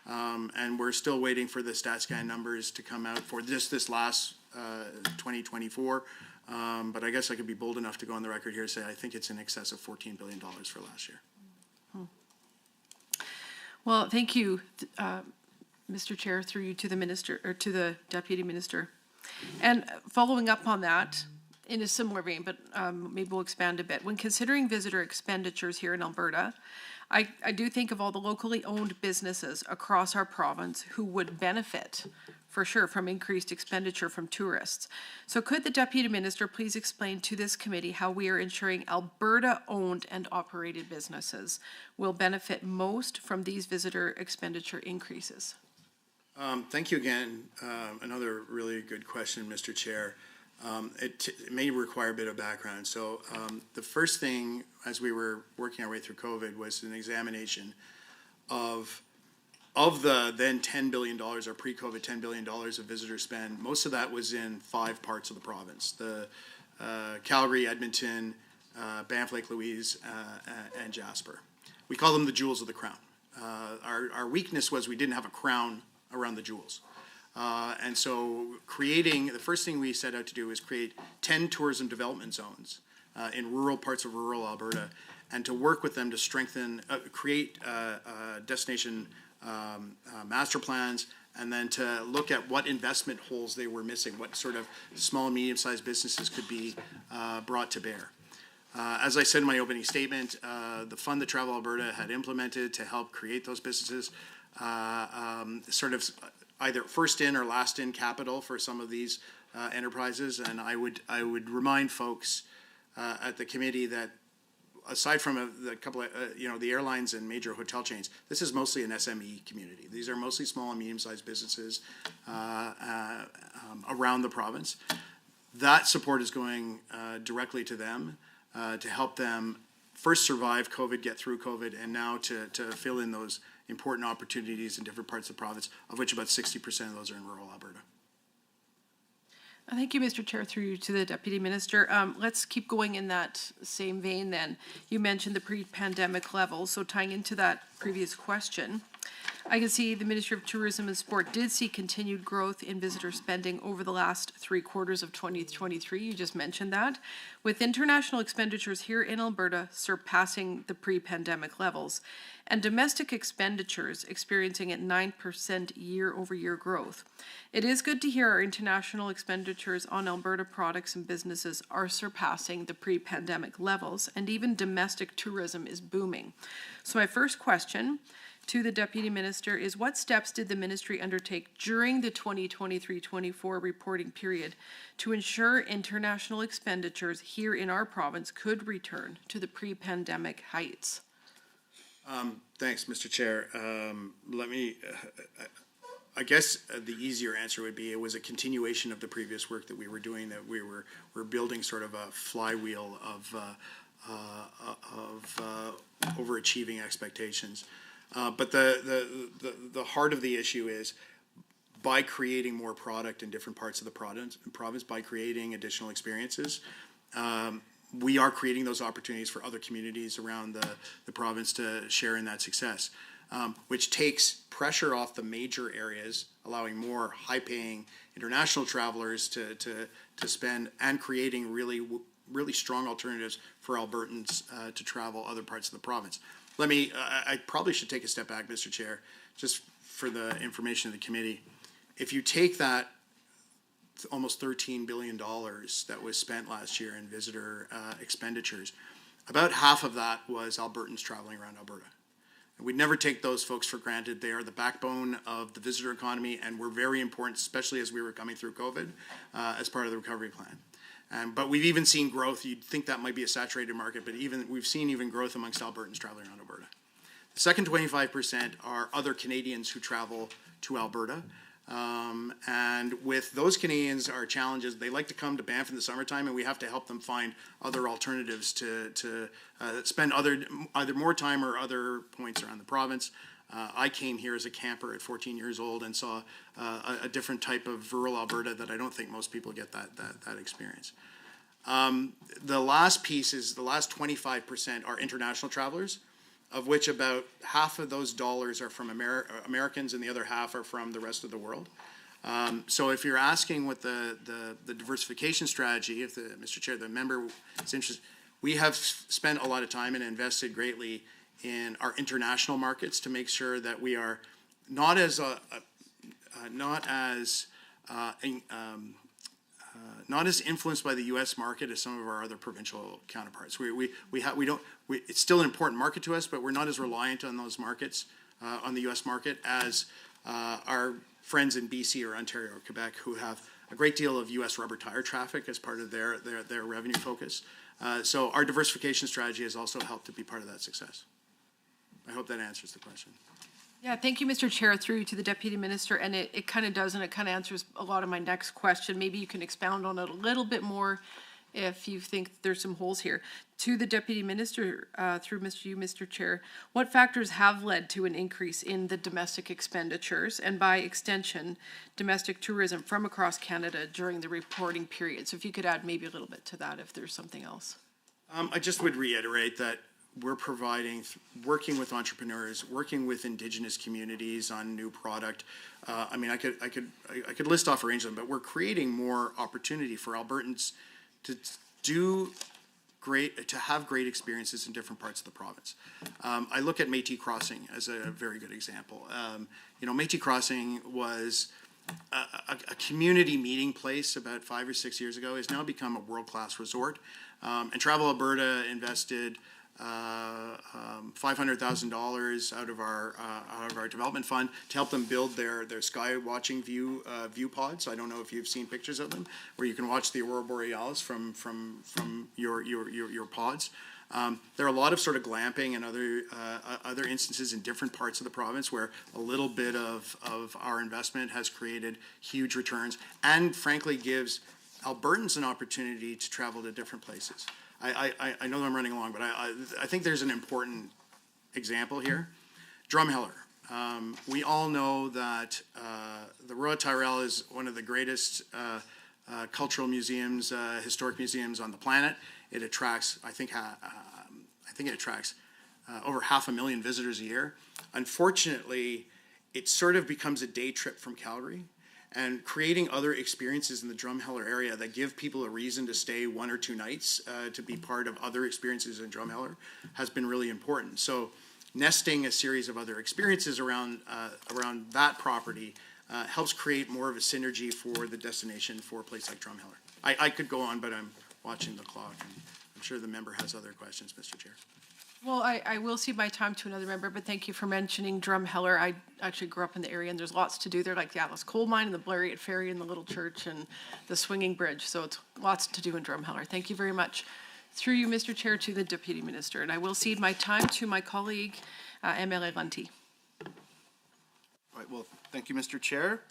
And we're still waiting for the StatScan numbers to come out for this last 2024. But I guess I could be bold enough to go on the record here and say I think it's in excess of $14 billion for last year. Well, thank you, Mr. Chair, through you to the minister, or to the Deputy Minister. And following up on that, in a similar vein, but maybe we'll expand a bit. When considering visitor expenditures here in Alberta, I do think of all the locally owned businesses across our province who would benefit, for sure, from increased expenditure from tourists. So could the Deputy Minister please explain to this committee how we are ensuring Alberta-owned and operated businesses will benefit most from these visitor expenditure increases? Thank you again. Another really good question, Mr. Chair. It may require a bit of background. So the first thing, as we were working our way through COVID, was an examination of the then $10 billion, or pre-COVID $10 billion of visitor spend. Most of that was in 5 parts of the province: the Calgary, Edmonton, Banff, Lake Louise, and Jasper. We call them the jewels of the crown. Our weakness was we didn't have a crown around the jewels. And so the first thing we set out to do is create 10 tourism development zones in rural parts of rural Alberta, and to work with them to strengthen, create destination master plans, and then to look at what investment holes they were missing, what sort of small and medium-sized businesses could be brought to bear. As I said in my opening statement, the fund that Travel Alberta had implemented to help create those businesses sort of either first in or last in capital for some of these enterprises. And I would remind folks at the committee that aside from the couple of, the airlines and major hotel chains, this is mostly an SME community. These are mostly small and medium-sized businesses around the province. That support is going directly to them to help them first survive COVID, get through COVID, and now to fill in those important opportunities in different parts of the province, of which about 60% of those are in rural Alberta. Thank you, Mr. Chair, through you to the Deputy Minister. Let's keep going in that same vein then. You mentioned the pre-pandemic levels, so tying into that previous question, I can see the Ministry of Tourism and Sport did see continued growth in visitor spending over the last 3 quarters of 2023. You just mentioned that, with international expenditures here in Alberta surpassing the pre-pandemic levels, and domestic expenditures experiencing at 9% year-over-year growth. It is good to hear our international expenditures on Alberta products and businesses are surpassing the pre-pandemic levels, and even domestic tourism is booming. So my first question to the Deputy Minister is, what steps did the Ministry undertake during the 2023-24 reporting period to ensure international expenditures here in our province could return to the pre-pandemic heights? Thanks, Mr. Chair. I guess the easier answer would be it was a continuation of the previous work that we were doing, that we're building sort of a flywheel of overachieving expectations. But the heart of the issue is, by creating more product in different parts of the province, by creating additional experiences, we are creating those opportunities for other communities around the province to share in that success, which takes pressure off the major areas, allowing more high-paying international travelers to spend, and creating really strong alternatives for Albertans to travel other parts of the province. I probably should take a step back, Mr. Chair, just for the information of the committee. If you take that almost $13 billion that was spent last year in visitor expenditures, about half of that was Albertans traveling around Alberta. And we'd never take those folks for granted. They are the backbone of the visitor economy, and were very important, especially as we were coming through COVID, as part of the recovery plan. But we've even seen growth. You'd think that might be a saturated market, but we've seen growth amongst Albertans traveling around Alberta. The second 25% are other Canadians who travel to Alberta. And with those Canadians, our challenges, they like to come to Banff in the summertime, and we have to help them find other alternatives to spend either more time or other points around the province. I came here as a camper at 14 years old and saw a different type of rural Alberta that I don't think most people get that experience. The last piece is the last 25% are international travelers. of which about half of those dollars are from Americans and the other half are from the rest of the world. So if you're asking what the diversification strategy, if Mr. Chair, the member is interested, we have spent a lot of time and invested greatly in our international markets to make sure that we are not as influenced by the U.S. market as some of our other provincial counterparts. It's still an important market to us, but we're not as reliant on those markets, on the U.S. market, as our friends in BC or Ontario or Quebec, who have a great deal of U.S. rubber tire traffic as part of their revenue focus. So our diversification strategy has also helped to be part of that success. I hope that answers the question. Yeah, thank you, Mr. Chair, through to the Deputy Minister, and it kind of does, and it kind of answers a lot of my next question. Maybe you can expound on it a little bit more if you think there's some holes here. To the Deputy Minister, through Mr. Chair, what factors have led to an increase in the domestic expenditures and by extension, domestic tourism from across Canada during the reporting period? So if you could add maybe a little bit to that if there's something else. I just would reiterate that we're providing, working with entrepreneurs, working with Indigenous communities on new product. I mean, I could list off a range of them, but we're creating more opportunity for Albertans to have great experiences in different parts of the province. I look at Métis Crossing as a very good example. You know, Métis Crossing was a community meeting place about 5 or 6 years ago. Has now become a world-class resort. And Travel Alberta invested $500,000 out of our development fund to help them build their sky watching view pods. I don't know if you've seen pictures of them, where you can watch the aurora borealis from your pods. There are a lot of sort of glamping and other instances in different parts of the province where a little bit of our investment has created huge returns and frankly gives Albertans an opportunity to travel to different places. I know that I'm running along, but I think there's an important example here. Drumheller. We all know that the Royal Tyrrell is one of the greatest cultural museums, historic museums on the planet. It attracts, I think it attracts over 500,000 visitors a year. Unfortunately, it sort of becomes a day trip from Calgary. And creating other experiences in the Drumheller area that give people a reason to stay 1 or 2 nights to be part of other experiences in Drumheller has been really important. So nesting a series of other experiences around that property helps create more of a synergy for the destination for a place like Drumheller. I could go on, but I'm watching the clock, and I'm sure the member has other questions, Mr. Chair. Well, I will cede my time to another member, but thank you for mentioning Drumheller. I actually grew up in the area, and there's lots to do there, like the Atlas Coal Mine and the Bleriot Ferry and the Little Church and the Swinging Bridge. So it's lots to do in Drumheller. Thank you very much. Through you, Mr. Chair, to the Deputy Minister, and I will cede my time to my colleague, MLA Lunty. All right, well, thank you, Mr. Chair.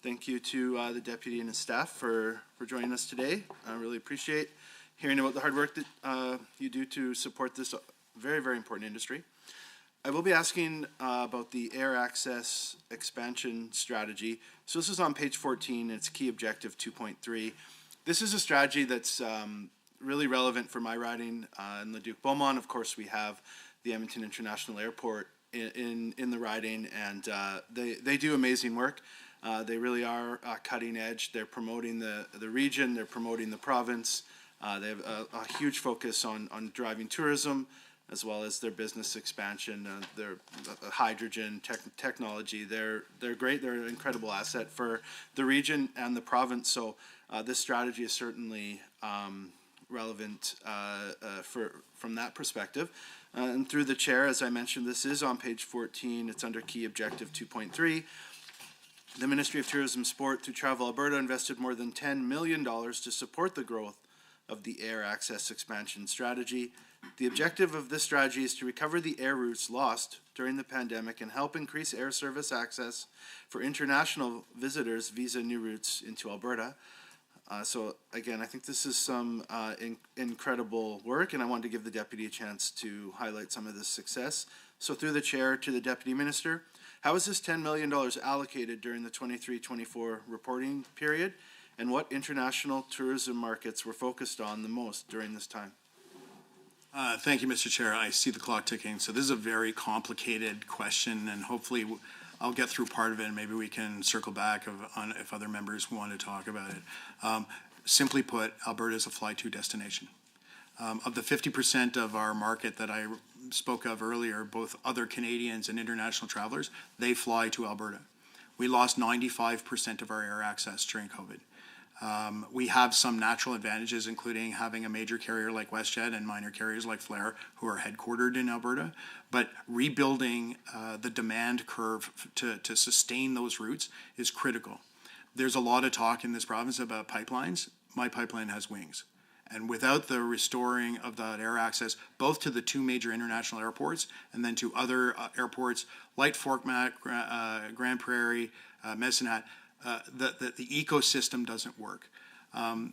Thank you to the Deputy and his staff for joining us today. I really appreciate hearing about the hard work that you do to support this very, very important industry. I will be asking about the air access expansion strategy. So this is on page 14, it's key objective 2.3. This is a strategy that's really relevant for my riding in Leduc Beaumont. Of course, we have the Edmonton International Airport in the riding, and they do amazing work. They really are cutting edge. They're promoting the region, they're promoting the province. They have a huge focus on driving tourism, as well as their business expansion, their hydrogen technology. They're great. They're an incredible asset for the region and the province. So this strategy is certainly relevant from that perspective. And through the chair, as I mentioned, this is on page 14. It's under key objective 2.3. The Ministry of Tourism and Sport through Travel Alberta invested more than $10 million to support the growth of the air access expansion strategy. The objective of this strategy is to recover the air routes lost during the pandemic and help increase air service access for international visitors via new routes into Alberta. So again, I think this is some incredible work, and I wanted to give the Deputy a chance to highlight some of this success. So through the chair to the Deputy Minister, how is this $10 million allocated during the 23-24 reporting period, and what international tourism markets were focused on the most during this time? Thank you, Mr. Chair. I see the clock ticking. So this is a very complicated question, and hopefully I'll get through part of it, and maybe we can circle back on if other members want to talk about it. Simply put, Alberta is a fly-to destination. Of the 50% of our market that I spoke of earlier, both other Canadians and international travelers, they fly to Alberta. We lost 95% of our air access during COVID. We have some natural advantages, including having a major carrier like WestJet and minor carriers like Flair, who are headquartered in Alberta. But rebuilding the demand curve to sustain those routes is critical. There's a lot of talk in this province about pipelines. My pipeline has wings. And without the restoring of that air access, both to the two major international airports and then to other airports like Fort Mac, Grand Prairie, Medicine Hat, the ecosystem doesn't work. The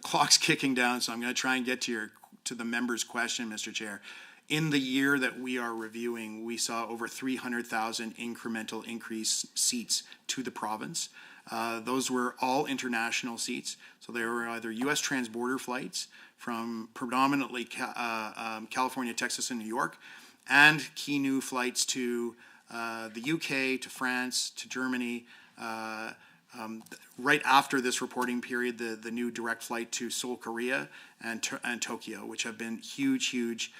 clock's kicking down, so I'm going to try and get to the member's question, Mr. Chair. In the year that we are reviewing, we saw over 300,000 incremental increase seats to the province. Those were all international seats, so they were either U.S. transborder flights from predominantly California, Texas, and New York, and key new flights to the UK, to France, to Germany. Right after this reporting period, the new direct flight to Seoul, Korea, and Tokyo, which have been huge,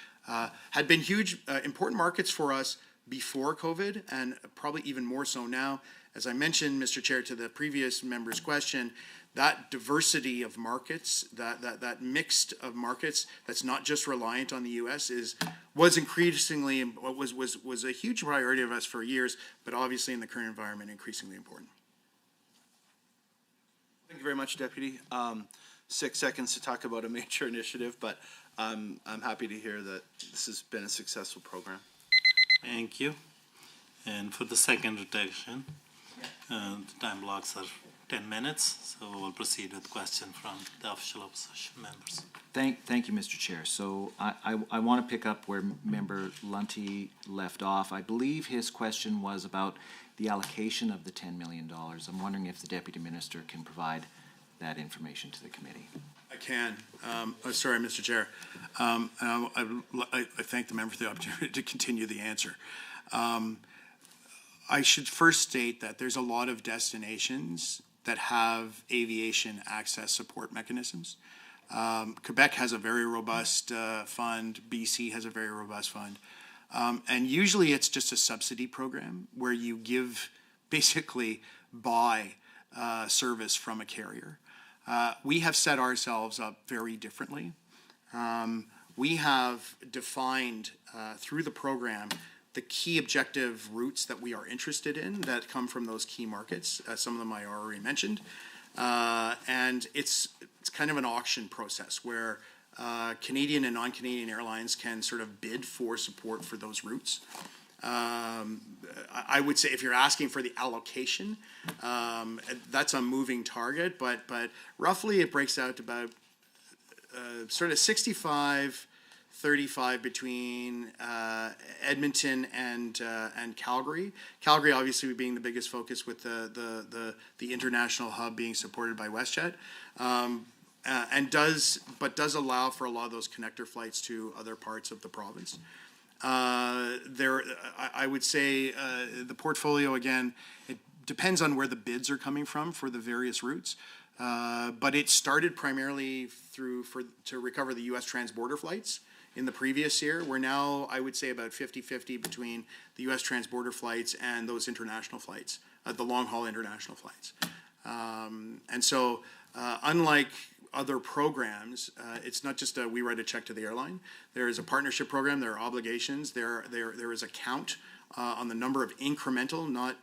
important markets for us before COVID, and probably even more so now. As I mentioned, Mr. Chair, to the previous member's question, that diversity of markets, that mix of markets that's not just reliant on the U.S. was increasingly was a huge priority of us for years, but obviously in the current environment, increasingly important. Thank you very much, Deputy. 6 seconds to talk about a major initiative, but I'm happy to hear that this has been a successful program. Thank you. And for the second rotation, the time blocks are 10 minutes, so we'll proceed with question from the official opposition members. Thank you, Mr. Chair. So I want to pick up where Member Lunty left off. I believe his question was about the allocation of the $10 million. I'm wondering if the Deputy Minister can provide that information to the committee. I can. Sorry, Mr. Chair. I thank the member for the opportunity to continue the answer. I should first state that there's a lot of destinations that have aviation access support mechanisms. Quebec has a very robust fund. BC has a very robust fund. And usually it's just a subsidy program where you basically buy service from a carrier. We have set ourselves up very differently. We have defined through the program the key objective routes that we are interested in that come from those key markets. Some of them I already mentioned. And it's kind of an auction process where Canadian and non-Canadian airlines can sort of bid for support for those routes. I would say if you're asking for the allocation, that's a moving target, but roughly it breaks out to about sort of 65-35 between Edmonton and Calgary. Calgary obviously being the biggest focus with the international hub being supported by WestJet, and does allow for a lot of those connector flights to other parts of the province. I would say the portfolio, again, it depends on where the bids are coming from for the various routes. But it started primarily to recover the U.S. transborder flights in the previous year. We're now, I would say, about 50-50 between the U.S. transborder flights and those international flights, the long-haul international flights. And so, unlike other programs, it's not just we write a check to the airline. There is a partnership program. There are obligations. There is a count on the number of incremental, not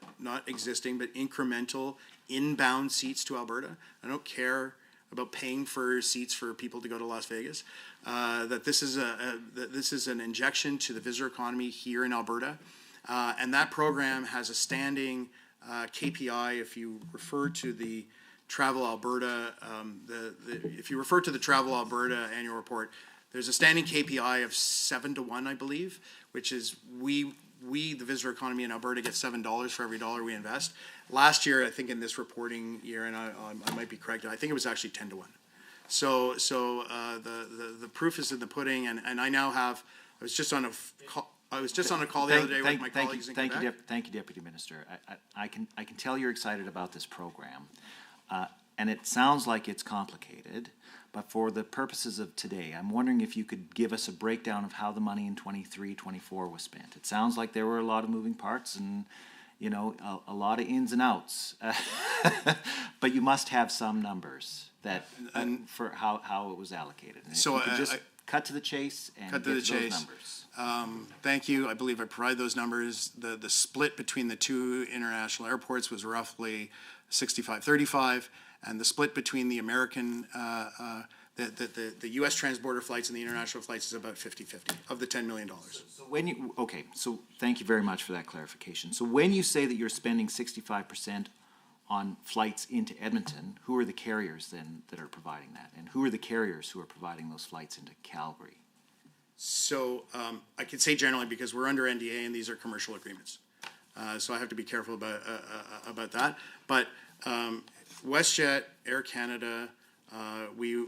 existing, but incremental inbound seats to Alberta. I don't care about paying for seats for people to go to Las Vegas. That this is an injection to the visitor economy here in Alberta, and that program has a standing KPI. If you refer to the Travel Alberta, if you refer to the Travel Alberta annual report, there's a standing KPI of 7-1, I believe, which is we the visitor economy in Alberta gets $7 for every dollar we invest. Last year, I think in this reporting year, and I might be corrected, I think it was actually 10-1. So the proof is in the pudding, and I now have, I was just on a call the other day with my colleagues in Quebec. Thank you, Deputy Minister. I can tell you're excited about this program, and it sounds like it's complicated. But for the purposes of today, I'm wondering if you could give us a breakdown of how the money in 23-24 was spent. It sounds like there were a lot of moving parts and, you know, a lot of ins and outs. But you must have some numbers that for how it was allocated. And So if you could just cut to the chase and get those numbers. Thank you. I believe I provided those numbers. The split between the two international airports was roughly 65-35, and the split between the American, the U.S. transborder flights and the international flights is about 50-50 of the $10 million. So when you, okay, so thank you very much for that clarification. So when you say that you're spending 65% on flights into Edmonton, who are the carriers then that are providing that? And who are the carriers who are providing those flights into Calgary? So I can say generally because we're under NDA and these are commercial agreements. So I have to be careful about that. But WestJet, Air Canada, we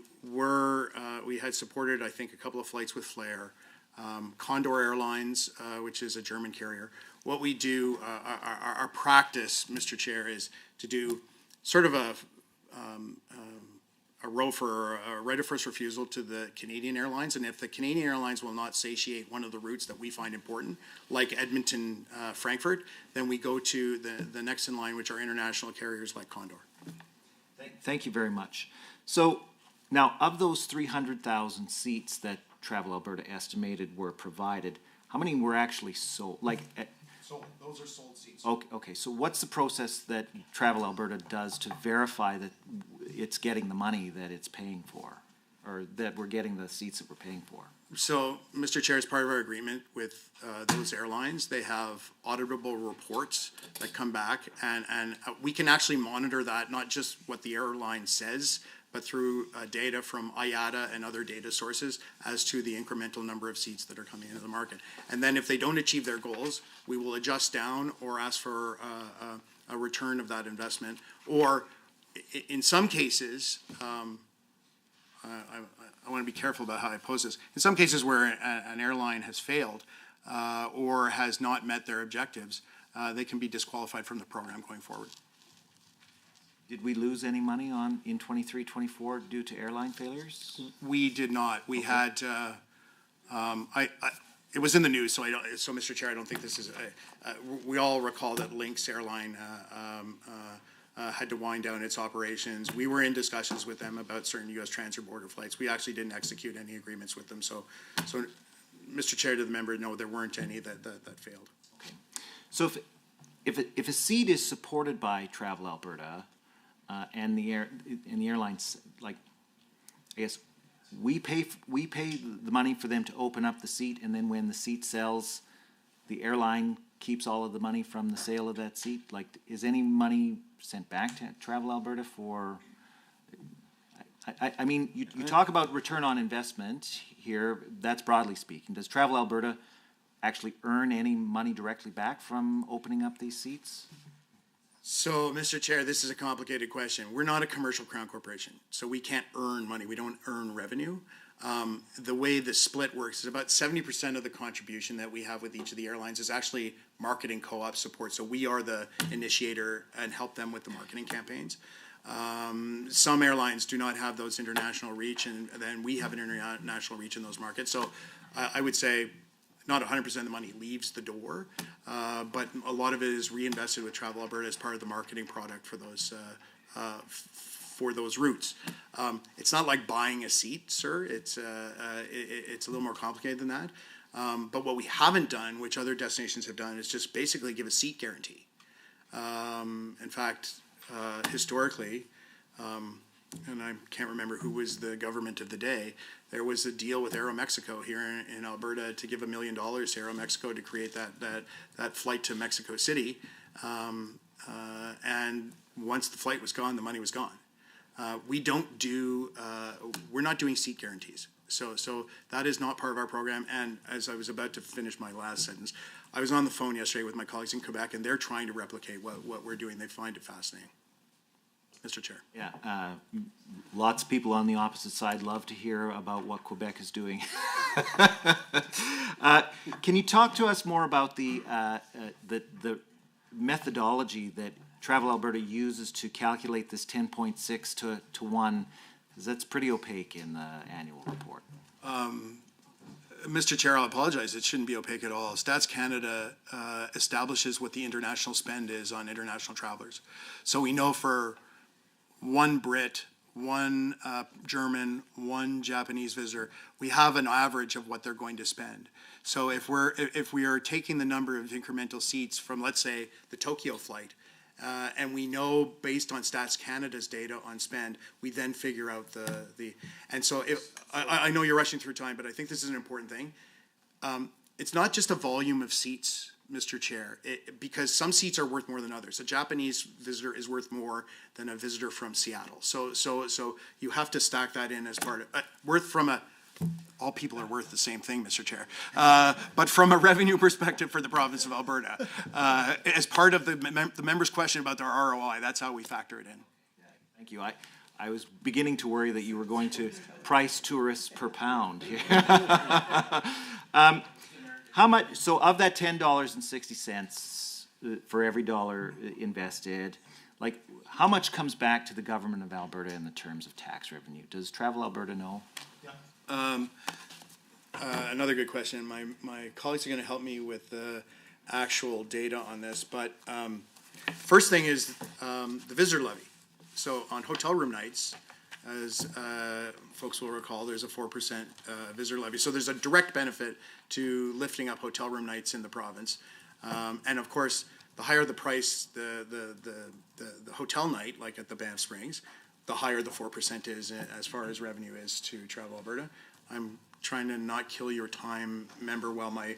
had supported, I think, a couple of flights with Flair. Condor Airlines, which is a German carrier. What we do, our practice, Mr. Chair, is to do sort of a ROFR, a right of first refusal to the Canadian Airlines, and if the Canadian Airlines will not satiate one of the routes that we find important, like Edmonton, Frankfurt, then we go to the next in line, which are international carriers like Condor. Thank you very much. So now, of those 300,000 seats that Travel Alberta estimated were provided, how many were actually sold? So those are sold seats. Okay. So what's the process that Travel Alberta does to verify that it's getting the money that it's paying for, or that we're getting the seats that we're paying for? So, Mr. Chair, as part of our agreement with those airlines, they have auditable reports that come back, and we can actually monitor that, not just what the airline says, but through data from IATA and other data sources as to the incremental number of seats that are coming into the market. And then if they don't achieve their goals, we will adjust down or ask for a return of that investment. Or in some cases, I want to be careful about how I pose this. In some cases where an airline has failed or has not met their objectives, they can be disqualified from the program going forward. Did we lose any money in 23-24 due to airline failures? We did not. We had, it was in the news, so Mr. Chair, I don't think this is, we all recall that Lynx Airline had to wind down its operations. We were in discussions with them about certain U.S. transborder flights. We actually didn't execute any agreements with them. So Mr. Chair, to the member, no, there weren't any that failed. Okay. So if a seat is supported by Travel Alberta, and the airlines, like, I guess we pay the money for them to open up the seat, and then when the seat sells, the airline keeps all of the money from the sale of that seat. Like, is any money sent back to Travel Alberta for? I mean, you talk about return on investment here. That's broadly speaking. Does Travel Alberta actually earn any money directly back from opening up these seats? So, Mr. Chair, this is a complicated question. We're not a commercial crown corporation, so we can't earn money. We don't earn revenue. The way the split works is about 70% of the contribution that we have with each of the airlines is actually marketing co-op support. So we are the initiator and help them with the marketing campaigns. Some airlines do not have those international reach, and then we have an international reach in those markets. So I would say not 100% of the money leaves the door, but a lot of it is reinvested with Travel Alberta as part of the marketing product for those routes. It's not like buying a seat, sir. It's a little more complicated than that. But what we haven't done, which other destinations have done, is just basically give a seat guarantee. In fact, historically, and I can't remember who was the government of the day, there was a deal with Aeromexico here in Alberta to give $1 million to Aeromexico to create that flight to Mexico City. And once the flight was gone, the money was gone. We're not doing seat guarantees. So that is not part of our program. And as I was about to finish my last sentence, I was on the phone yesterday with my colleagues in Quebec, and they're trying to replicate what we're doing. They find it fascinating. Mr. Chair. Yeah, lots of people on the opposite side love to hear about what Quebec is doing. Can you talk to us more about the methodology that Travel Alberta uses to calculate this 10.6 to 1? Because that's pretty opaque in the annual report. Mr. Chair, I'll apologize. It shouldn't be opaque at all. Stats Canada establishes what the international spend is on international travelers. So we know for one Brit, one German, one Japanese visitor, we have an average of what they're going to spend. So if we are taking the number of incremental seats from, let's say, the Tokyo flight, and we know based on Stats Canada's data on spend, we then figure out and so I know you're rushing through time, but I think this is an important thing. It's not just a volume of seats, Mr. Chair, because some seats are worth more than others. A Japanese visitor is worth more than a visitor from Seattle. So you have to stack that in as part of, all people are worth the same thing, Mr. Chair. But from a revenue perspective for the province of Alberta, as part of the member's question about their ROI, that's how we factor it in. Thank you. I was beginning to worry that you were going to price tourists per pound here. How much, so of that $10.60 for every dollar invested, like how much comes back to the government of Alberta in the terms of tax revenue? Does Travel Alberta know? Another good question. My colleagues are going to help me with the actual data on this, but first thing is the visitor levy. So on hotel room nights, as folks will recall, there's a 4% visitor levy. So there's a direct benefit to lifting up hotel room nights in the province. And of course, the higher the price, the hotel night, like at the Banff Springs, the higher the 4% is as far as revenue is to Travel Alberta. I'm trying to not kill your time, member, while my,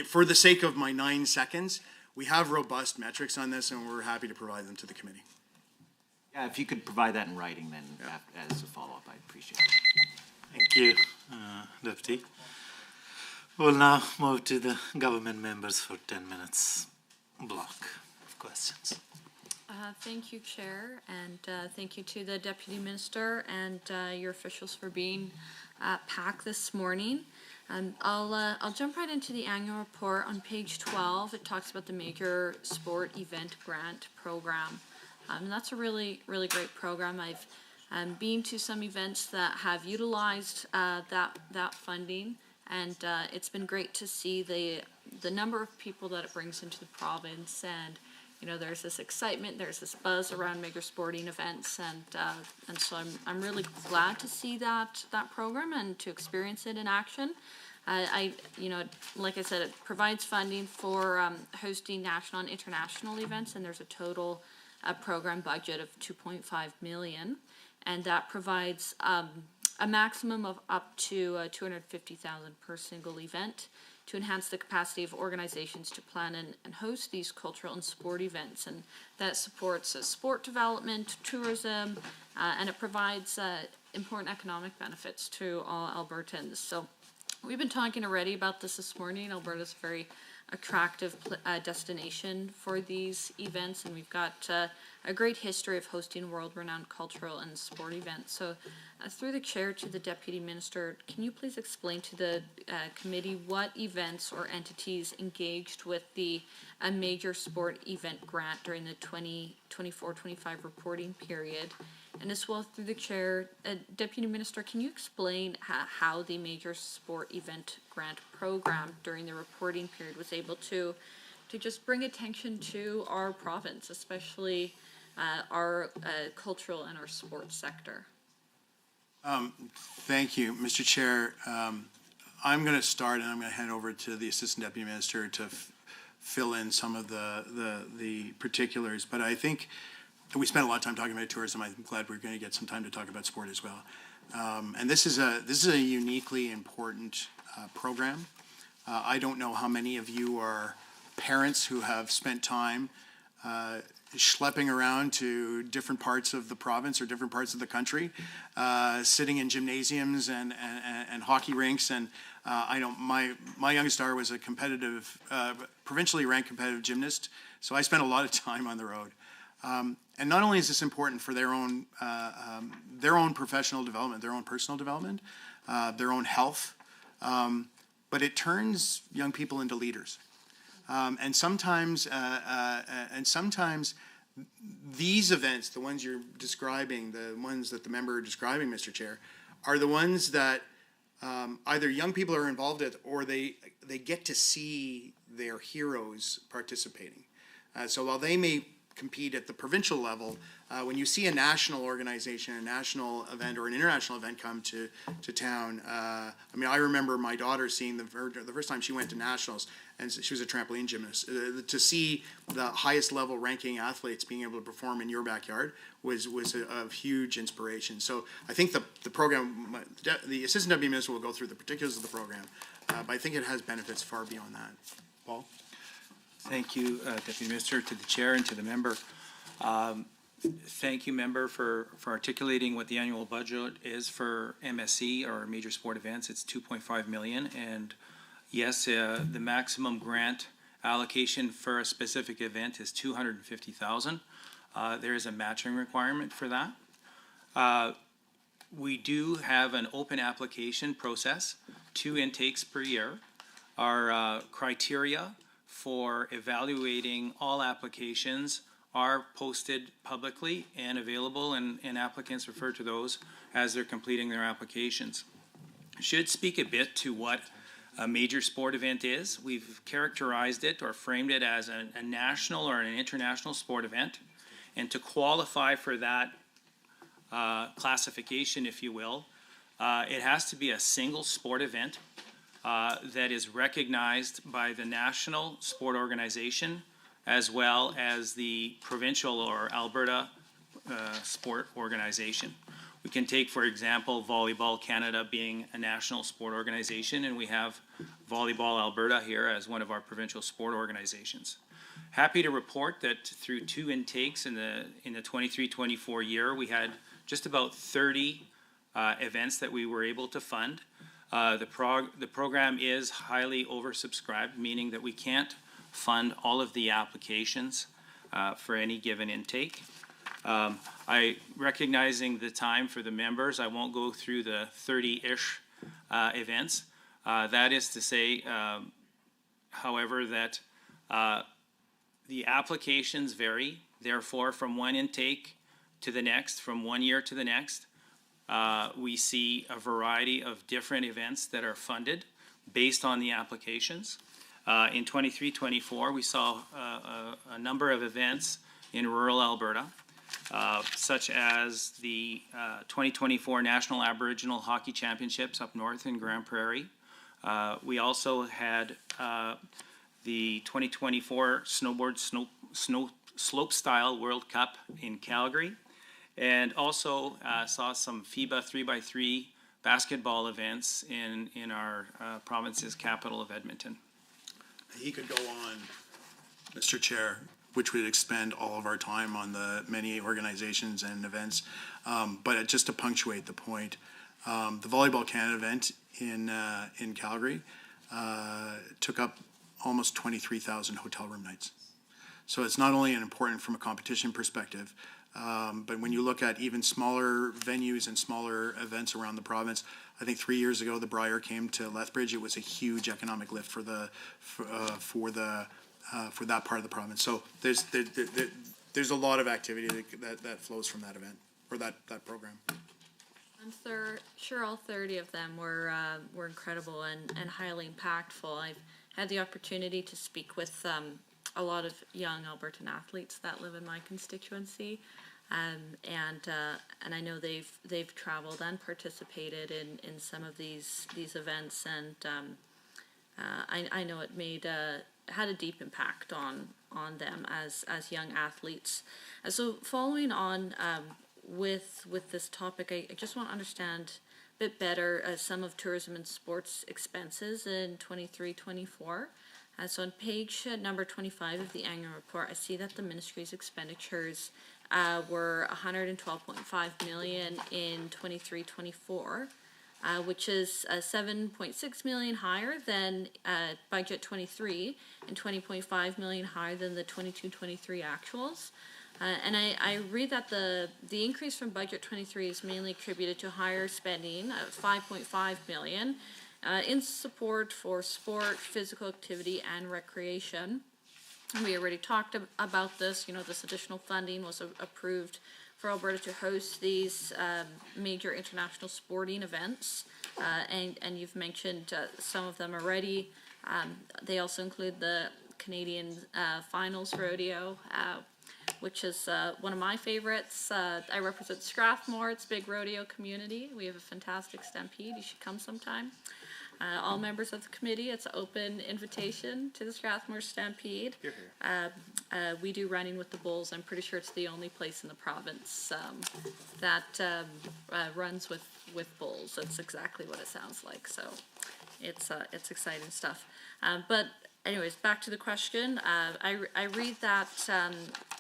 for the sake of my 9 seconds, we have robust metrics on this and we're happy to provide them to the committee. Yeah, if you could provide that in writing then as a follow-up, I'd appreciate it. Thank you, Deputy. We'll now move to the government members for 10 minutes block of questions. Thank you, Chair, and thank you to the Deputy Minister and your officials for being at PAC this morning. I'll jump right into the annual report. On page 12, it talks about the Major Sport Event Grant Program. And that's a really, really great program. I've been to some events that have utilized that funding, and it's been great to see the number of people that it brings into the province. And you know, there's this excitement, there's this buzz around major sporting events, and so I'm really glad to see that program and to experience it in action. You know, like I said, it provides funding for hosting national and international events, and there's a total program budget of $2.5 million, and that provides a maximum of up to $250,000 per single event to enhance the capacity of organizations to plan and host these cultural and sport events, and that supports sport development, tourism, and it provides important economic benefits to all Albertans. So we've been talking already about this morning. Alberta's a very attractive destination for these events, and we've got a great history of hosting world-renowned cultural and sport events. So through the chair to the Deputy Minister, can you please explain to the committee what events or entities engaged with the major sport event grant during the 2024-25 reporting period? And as well, through the chair, Deputy Minister, can you explain how the major sport event grant program during the reporting period was able to just bring attention to our province, especially our cultural and our sports sector? Thank you, Mr. Chair. I'm going to start and I'm going to hand over to the Assistant Deputy Minister to fill in some of the particulars. But I think we spent a lot of time talking about tourism. I'm glad we're going to get some time to talk about sport as well. And this is a uniquely important program. I don't know how many of you are parents who have spent time schlepping around to different parts of the province or different parts of the country, sitting in gymnasiums and hockey rinks. And I know my youngest daughter was a competitive, provincially ranked competitive gymnast, so I spent a lot of time on the road. And not only is this important for their own professional development, their own personal development, their own health, but it turns young people into leaders. And sometimes these events, the ones you're describing, the ones that the member are describing, Mr. Chair, are the ones that either young people are involved in or they get to see their heroes participating. So while they may compete at the provincial level, when you see a national organization, a national event, or an international event come to town, I mean, I remember my daughter seeing the first time she went to nationals, and she was a trampoline gymnast. To see the highest level ranking athletes being able to perform in your backyard was a huge inspiration. So I think the program, the Assistant Deputy Minister will go through the particulars of the program, but I think it has benefits far beyond that. Paul? Thank you, Deputy Minister, to the Chair and to the member. Thank you, member, for articulating what the annual budget is for MSC, or major sport events. It's 2.5 million, and yes, the maximum grant allocation for a specific event is 250,000. There is a matching requirement for that. We do have an open application process, 2 intakes per year. Our criteria for evaluating all applications are posted publicly and available, and applicants refer to those as they're completing their applications. Should speak a bit to what a major sport event is. We've characterized it or framed it as a national or an international sport event, and to qualify for that classification, if you will, it has to be a single sport event that is recognized by the national sport organization as well as the provincial or Alberta sport organization. We can take, for example, Volleyball Canada being a national sport organization, and we have Volleyball Alberta here as one of our provincial sport organizations. Happy to report that through 2 intakes in the 23-24 year, we had just about 30 events that we were able to fund. The program is highly oversubscribed, meaning that we can't fund all of the applications for any given intake. Recognizing the time for the members, I won't go through the 30-ish events. That is to say, however, that the applications vary. Therefore, from one intake to the next, from one year to the next, we see a variety of different events that are funded based on the applications. In 23-24, we saw a number of events in rural Alberta, such as the 2024 National Aboriginal Hockey Championships up north in Grand Prairie. We also had the 2024 Snowboard Slopestyle World Cup in Calgary, and also saw some FIBA 3x3 basketball events in our province's capital of Edmonton. He could go on, Mr. Chair, which would expend all of our time on the many organizations and events. But just to punctuate the point, the Volleyball Canada event in Calgary took up almost 23,000 hotel room nights. So it's not only important from a competition perspective, but when you look at even smaller venues and smaller events around the province, I think 3 years ago the Briar came to Lethbridge. It was a huge economic lift for that part of the province. So there's a lot of activity that flows from that event or that program. I'm sure all 30 of them were incredible and highly impactful. I've had the opportunity to speak with a lot of young Albertan athletes that live in my constituency, and I know they've traveled and participated in some of these events, and I know it had a deep impact on them as young athletes. So following on with this topic, I just want to understand a bit better some of tourism and sports expenses in 23-24. So on page number 25 of the annual report, I see that the ministry's expenditures were $112.5 million in 23-24, which is $7.6 million higher than budget 23 and $20.5 million higher than the 22-23 actuals. And I read that the increase from budget 23 is mainly attributed to higher spending of 5.5 million in support for sport, physical activity, and recreation. And we already talked about this. This additional funding was approved for Alberta to host these major international sporting events, and you've mentioned some of them already. They also include the Canadian Finals Rodeo, which is one of my favorites. I represent Strathmore, it's a big rodeo community. We have a fantastic stampede. You should come sometime. All members of the committee, it's an open invitation to the Strathmore Stampede. We do running with the bulls. I'm pretty sure it's the only place in the province that runs with bulls. That's exactly what it sounds like. So it's exciting stuff. But anyways, back to the question. I read that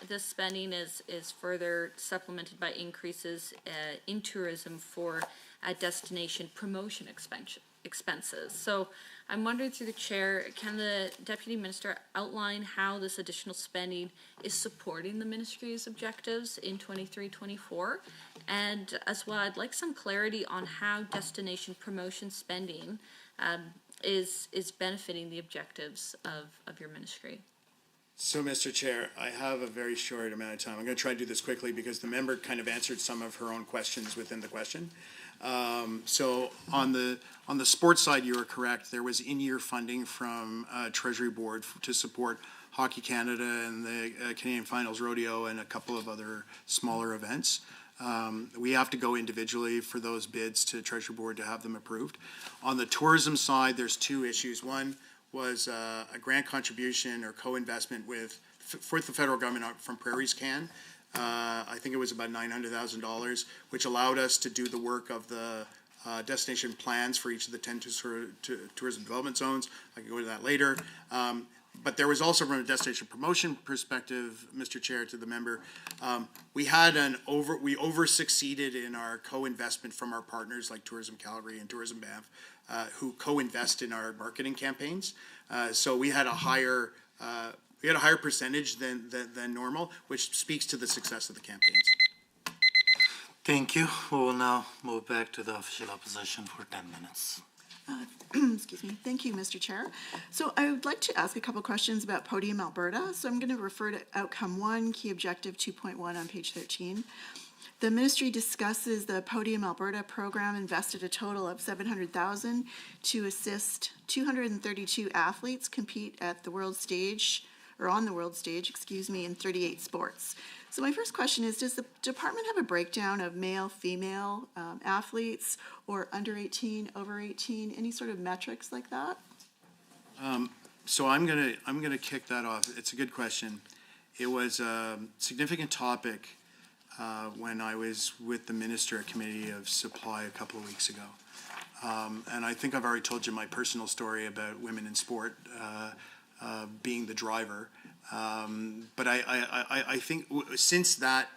this spending is further supplemented by increases in tourism for destination promotion expenses. So I'm wondering through the chair, can the deputy minister outline how this additional spending is supporting the ministry's objectives in 23-24? And as well, I'd like some clarity on how destination promotion spending is benefiting the objectives of your ministry. So, Mr. Chair, I have a very short amount of time. I'm going to try to do this quickly because the member kind of answered some of her own questions within the question. So on the sports side, you are correct. There was in-year funding from Treasury Board to support Hockey Canada and the Canadian Finals Rodeo and a couple of other smaller events. We have to go individually for those bids to Treasury Board to have them approved. On the tourism side, there's two issues. One was a grant contribution or co-investment for the federal government from Prairies Can. I think it was about $900,000, which allowed us to do the work of the destination plans for each of the 10 tourism development zones. I can go into that later. But there was also, from a destination promotion perspective, Mr. Chair, to the member, we over succeeded in our co-investment from our partners like Tourism Calgary and Tourism Banff, who co-invest in our marketing campaigns. So we had a higher percentage than normal, which speaks to the success of the campaigns. Thank you. We will now move back to the official opposition for 10 minutes. Excuse me. Thank you, Mr. Chair. So I would like to ask a couple questions about Podium Alberta. So I'm going to refer to Outcome 1, Key Objective 2.1 on page 13. The ministry discusses the Podium Alberta program invested a total of $700,000 to assist 232 athletes compete at the world stage, or on the world stage, in 38 sports. So my first question is, does the department have a breakdown of male, female athletes, or under 18, over 18, any sort of metrics like that? So I'm gonna kick that off. It's a good question. It was a significant topic when I was with the Minister at Committee of Supply a couple of weeks ago. And I think I've already told you my personal story about women in sport being the driver. But I think since that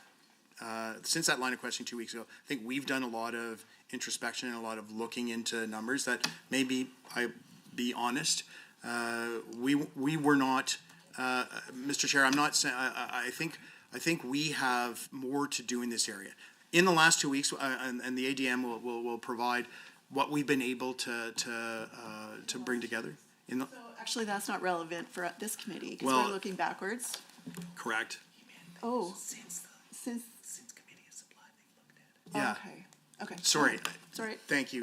line of questioning 2 weeks ago, I think we've done a lot of introspection and a lot of looking into numbers that maybe, be honest, we were not, Mr. Chair, I'm not saying, I think we have more to do in this area. In the last 2 weeks, and the ADM will provide what we've been able to bring together. So actually, that's not relevant for this committee because we're looking backwards. Correct. Oh, since Committee of Supply, they've looked at it. Yeah. Okay. Sorry. Sorry. Thank you,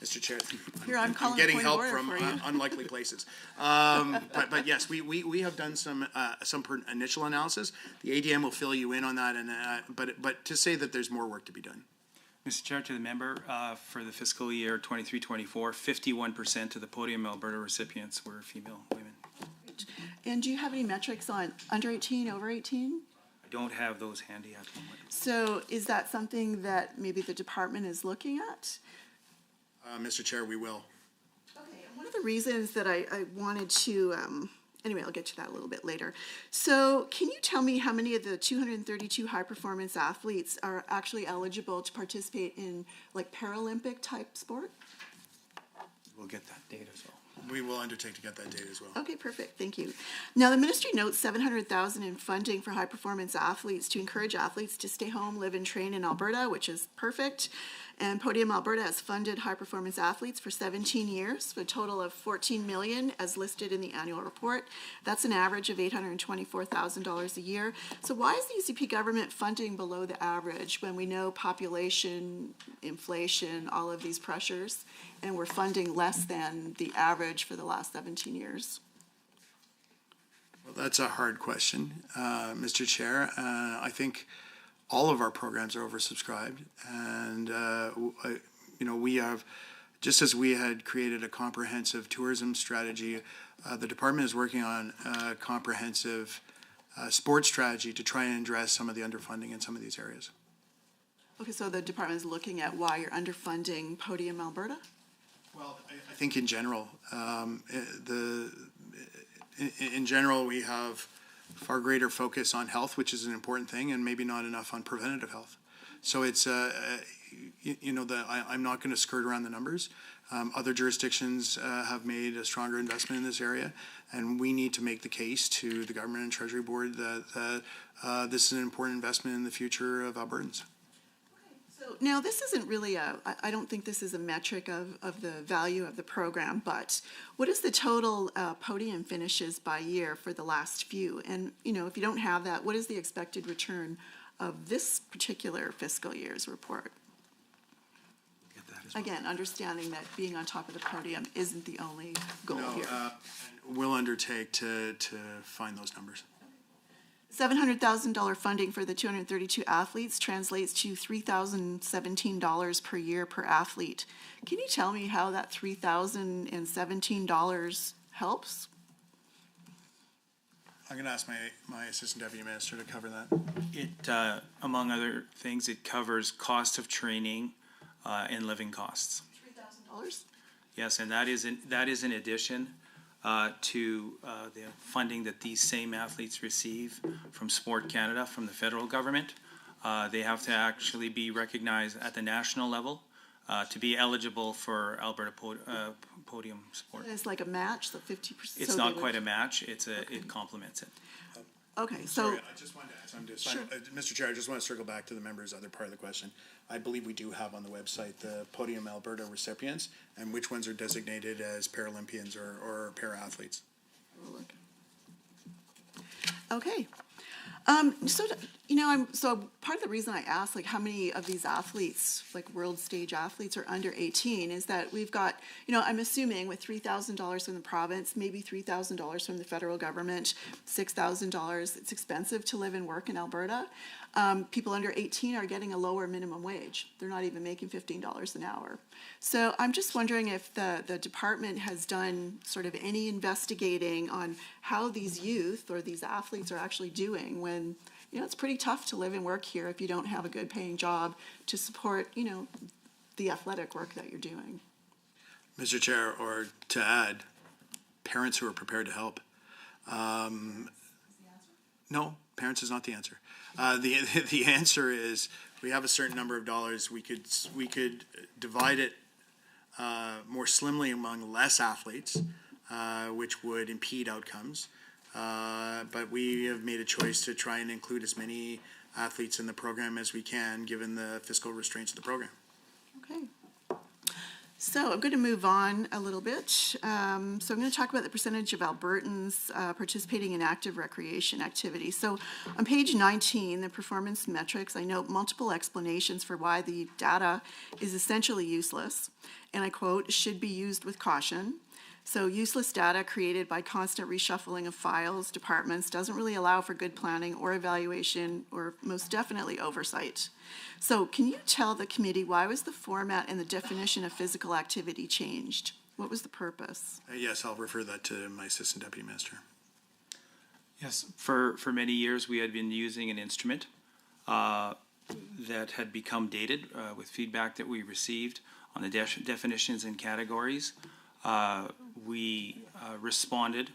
Mr. Chair. Here, I'm calling getting point of help order from for you. unlikely places. But yes, we have done some initial analysis. The ADM will fill you in on that, and but to say that there's more work to be done. Mr. Chair, to the member, for the fiscal year 23-24, 51% of the Podium Alberta recipients were female women. And do you have any metrics on under 18, over 18? I don't have those handy at the moment. So is that something that maybe the department is looking at? Mr. Chair, we will. Okay, and one of the reasons that I wanted to, anyway, I'll get to that a little bit later. So can you tell me how many of the 232 high-performance athletes are actually eligible to participate in like Paralympic type sport? We'll get that data as well. We will undertake to get that data as well. Okay, perfect, thank you. Now, the ministry notes $700,000 in funding for high-performance athletes to encourage athletes to stay home, live and train in Alberta, which is perfect. And Podium Alberta has funded high-performance athletes for 17 years, for a total of $14 million as listed in the annual report. That's an average of $824,000 a year. So why is the UCP government funding below the average when we know population, inflation, all of these pressures, and we're funding less than the average for the last 17 years? Well, that's a hard question, Mr. Chair. I think all of our programs are oversubscribed, and we have, just as we had created a comprehensive tourism strategy, the department is working on a comprehensive sports strategy to try and address some of the underfunding in some of these areas. Okay, so the department is looking at why you're underfunding Podium Alberta? Well, I think in general, in general, we have far greater focus on health, which is an important thing, and maybe not enough on preventative health. So it's, I'm not going to skirt around the numbers. Other jurisdictions have made a stronger investment in this area, and we need to make the case to the government and Treasury Board that this is an important investment in the future of Albertans. So now this isn't really I don't think this is a metric of the value of the program, but what is the total podium finishes by year for the last few? And, if you don't have that, what is the expected return of this particular fiscal year's report? Again, understanding that being on top of the podium isn't the only goal here. We'll undertake to find those numbers. $700,000 funding for the 232 athletes translates to $3,017 per year per athlete. Can you tell me how that $3,017 helps? I'm going to ask my Assistant Deputy Minister to cover that. It, among other things, it covers cost of training and living costs. $3,000? Yes, and that is in addition to the funding that these same athletes receive from Sport Canada, from the federal government. They have to actually be recognized at the national level to be eligible for Alberta podium sport. It's like a match, the 50%? It's not quite a match, it complements it. Okay, so. Sorry, I just wanted to add something. Sure. Mr. Chair, I just want to circle back to the member's other part of the question. I believe we do have on the website the Podium Alberta recipients and which ones are designated as Paralympians or para-athletes. Okay. So part of the reason I asked, how many of these athletes, world stage athletes, are under 18 is that we've got, I'm assuming with $3,000 from the province, maybe $3,000 from the federal government, $6,000, it's expensive to live and work in Alberta. People under 18 are getting a lower minimum wage. They're not even making $15 an hour. So I'm just wondering if the department has done sort of any investigating on how these youth or these athletes are actually doing when, it's pretty tough to live and work here if you don't have a good paying job to support, the athletic work that you're doing. Mr. Chair, or to add, parents who are prepared to help. No, parents is not the answer. The answer is we have a certain number of dollars. We could divide it more slimly among less athletes, which would impede outcomes. But we have made a choice to try and include as many athletes in the program as we can, given the fiscal restraints of the program. Okay. So I'm going to move on a little bit. So I'm going to talk about the percentage of Albertans participating in active recreation activities. So on page 19, the performance metrics, I note multiple explanations for why the data is essentially useless. And I quote, should be used with caution. So useless data created by constant reshuffling of files, departments, doesn't really allow for good planning or evaluation or most definitely oversight. So can you tell the committee why was the format and the definition of physical activity changed? What was the purpose? Yes, I'll refer that to my Assistant Deputy Minister. Yes, for many years we had been using an instrument that had become dated with feedback that we received on the definitions and categories. We responded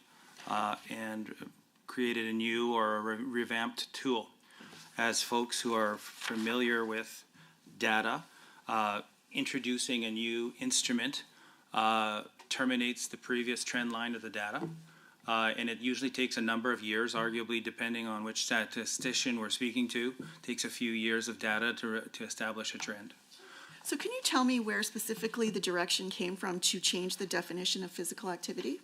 and created a new or a revamped tool. As folks who are familiar with data, introducing a new instrument terminates the previous trend line of the data. And it usually takes a number of years, arguably depending on which statistician we're speaking to, takes a few years of data to establish a trend. So can you tell me where specifically the direction came from to change the definition of physical activity?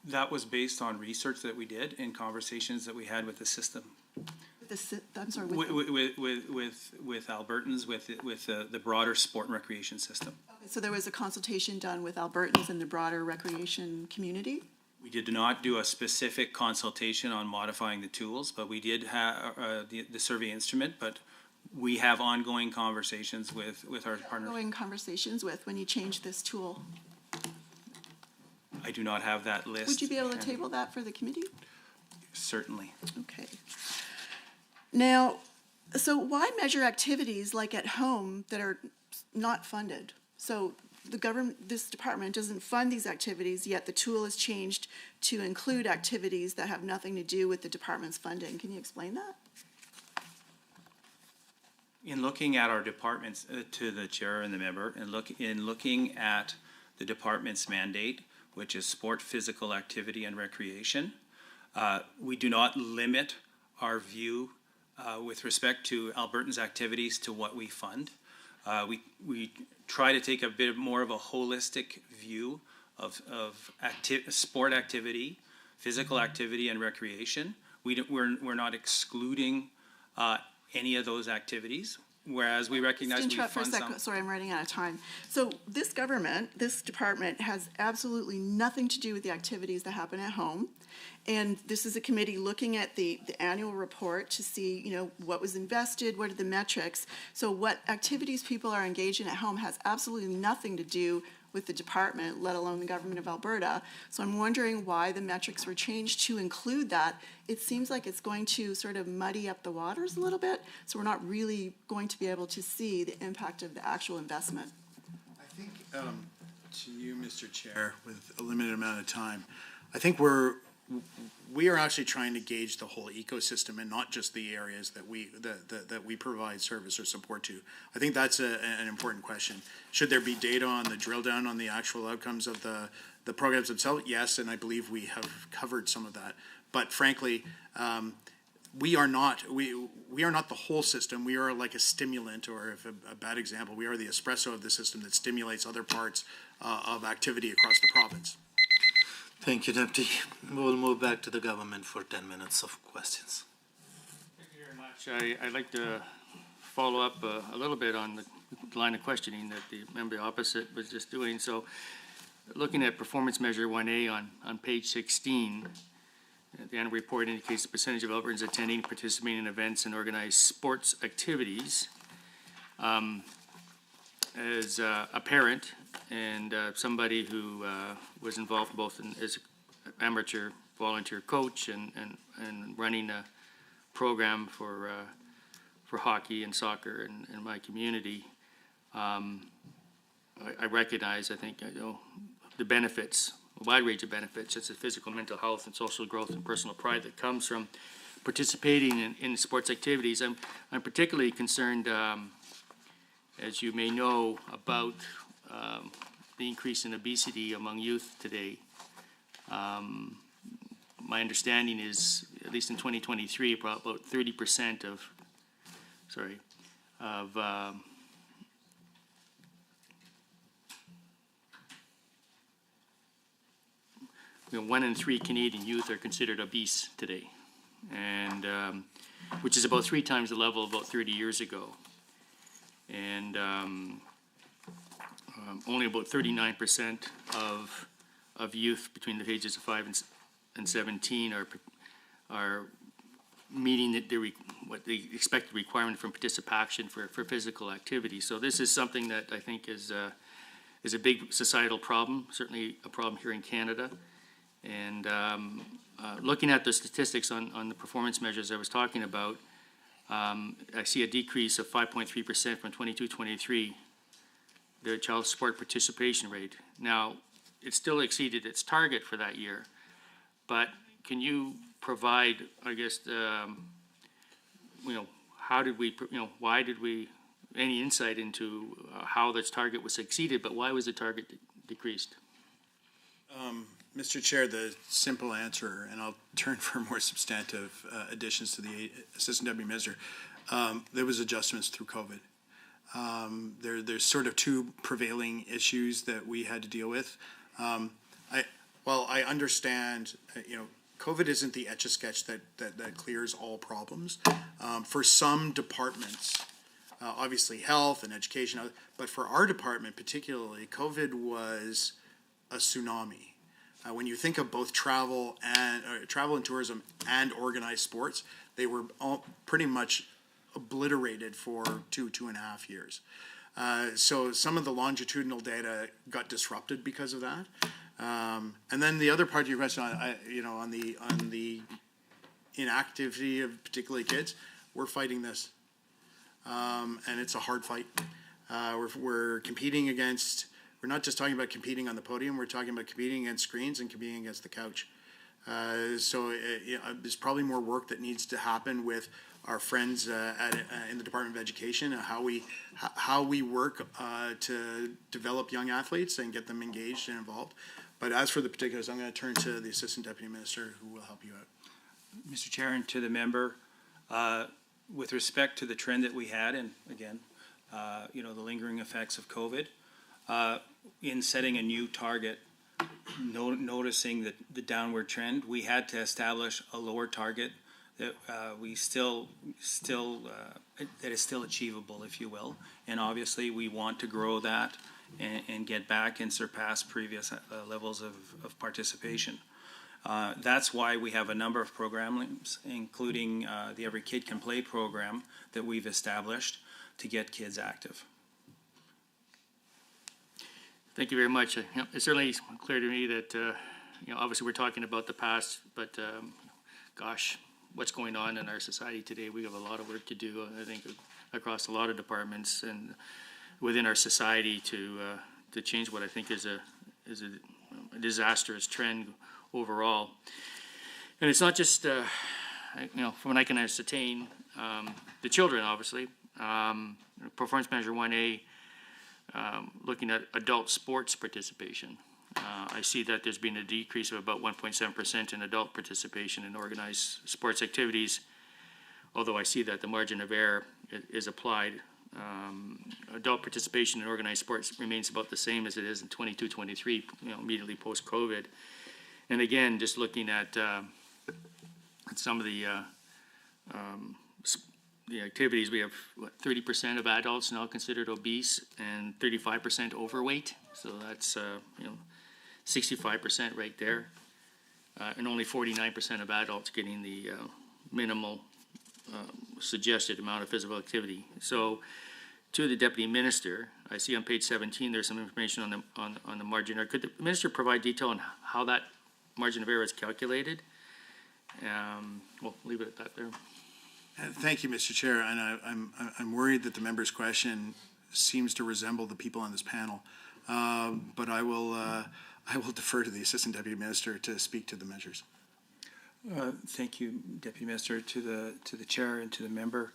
That was based on research that we did and conversations that we had with the system. I'm sorry, With Albertans, with the broader sport and recreation system. so there was a consultation done with Albertans and the broader recreation community? We did not do a specific consultation on modifying the tools, but we did have the survey instrument, but we have ongoing conversations with our partners. Ongoing conversations with when you changed this tool? I do not have that list. Would you be able to table that for the committee? Certainly. Okay. Now, so why measure activities like at home that are not funded? So the government, this department doesn't fund these activities, yet the tool is changed to include activities that have nothing to do with the department's funding. Can you explain that? In looking at our departments, to the chair and the member, and looking at the department's mandate, which is sport, physical activity, and recreation, we do not limit our view with respect to Albertans' activities to what we fund. We try to take a bit more of a holistic view of sport activity, physical activity, and recreation. We're not excluding any of those activities, whereas we recognize we fund some. Sorry, I'm running out of time. So this government, this department has absolutely nothing to do with the activities that happen at home. And this is a committee looking at the annual report to see, you know, what was invested, what are the metrics. So what activities people are engaged in at home has absolutely nothing to do with the department, let alone the government of Alberta. So I'm wondering why the metrics were changed to include that. It seems like it's going to sort of muddy up the waters a little bit, so we're not really going to be able to see the impact of the actual investment. I think, to you, Mr. Chair, with a limited amount of time, I think we are actually trying to gauge the whole ecosystem and not just the areas that we provide service or support to. I think that's an important question. Should there be data on the drill down on the actual outcomes of the programs themselves? Yes, and I believe we have covered some of that. But frankly, we are not the whole system. We are like a stimulant, or if a bad example, we are the espresso of the system that stimulates other parts of activity across the province. Thank you, Deputy. We'll move back to the government for 10 minutes of questions. Thank you very much. I'd like to follow up a little bit on the line of questioning that the member opposite was just doing. So looking at performance measure 1A on page 16, the annual report indicates the percentage of Albertans attending, participating in events and organized sports activities. As a parent and somebody who was involved both as an amateur volunteer coach and running a program for hockey and soccer in my community, I recognize, I think, the benefits, a wide range of benefits, such as physical, mental health, and social growth and personal pride that comes from participating in sports activities. I'm particularly concerned, as you may know, about the increase in obesity among youth today. My understanding is, at least in 2023, about 30% of 1 in 3 Canadian youth are considered obese today, and which is about 3 times the level about 30 years ago. And only about 39% of youth between the ages of 5 and 17 are meeting what the expected requirement from participation for physical activity. So this is something that I think is a big societal problem, certainly a problem here in Canada. And looking at the statistics on the performance measures I was talking about, I see a decrease of 5.3% from 22-23, the child sport participation rate. Now, it still exceeded its target for that year, but can you provide, I guess, how did we, why did we, any insight into how this target was exceeded, but why was the target decreased? Mr. Chair, the simple answer, and I'll turn for more substantive additions to the Assistant Deputy Minister, there was adjustments through COVID. There's sort of two prevailing issues that we had to deal with. I understand, COVID isn't the Etch-a-Sketch that clears all problems. For some departments, obviously health and education, but for our department particularly, COVID was a tsunami. When you think of both travel and tourism and organized sports, they were all pretty much obliterated for 2.5 years. So some of the longitudinal data got disrupted because of that. And then the other part of your question, on the inactivity of particularly kids, we're fighting this, and it's a hard fight. We're competing against. We're not just talking about competing on the podium. We're talking about competing against screens and competing against the couch. So there's probably more work that needs to happen with our friends in the Department of Education and how we work to develop young athletes and get them engaged and involved. But as for the particulars, I'm going to turn to the Assistant Deputy Minister who will help you out. Mr. Chair, and to the member, with respect to the trend that we had, and again, the lingering effects of COVID, in setting a new target, noticing the downward trend, we had to establish a lower target that we still that is still achievable, if you will. And obviously, we want to grow that and get back and surpass previous levels of participation. That's why we have a number of programs, including the Every Kid Can Play program that we've established to get kids active. Thank you very much. It's certainly clear to me that, obviously we're talking about the past, but gosh, what's going on in our society today, we have a lot of work to do, I think, across a lot of departments and within our society to change what I think is a disastrous trend overall. And it's not just, from what I can ascertain, the children, obviously, Performance Measure 1A, looking at adult sports participation. I see that there's been a decrease of about 1.7% in adult participation in organized sports activities, although I see that the margin of error is applied. Adult participation in organized sports remains about the same as it is in 22-23, immediately post-COVID. And again, just looking at some of the activities, we have 30% of adults now considered obese and 35% overweight. So that's 65% right there, and only 49% of adults getting the minimal suggested amount of physical activity. So, to the Deputy Minister, I see on page 17 there's some information on the margin error. Could the Minister provide detail on how that margin of error is calculated? We'll leave it at that there. Thank you, Mr. Chair, and I'm worried that the member's question seems to resemble the people on this panel, but I will defer to the Assistant Deputy Minister to speak to the measures. Thank you, Deputy Minister, to the chair and to the member.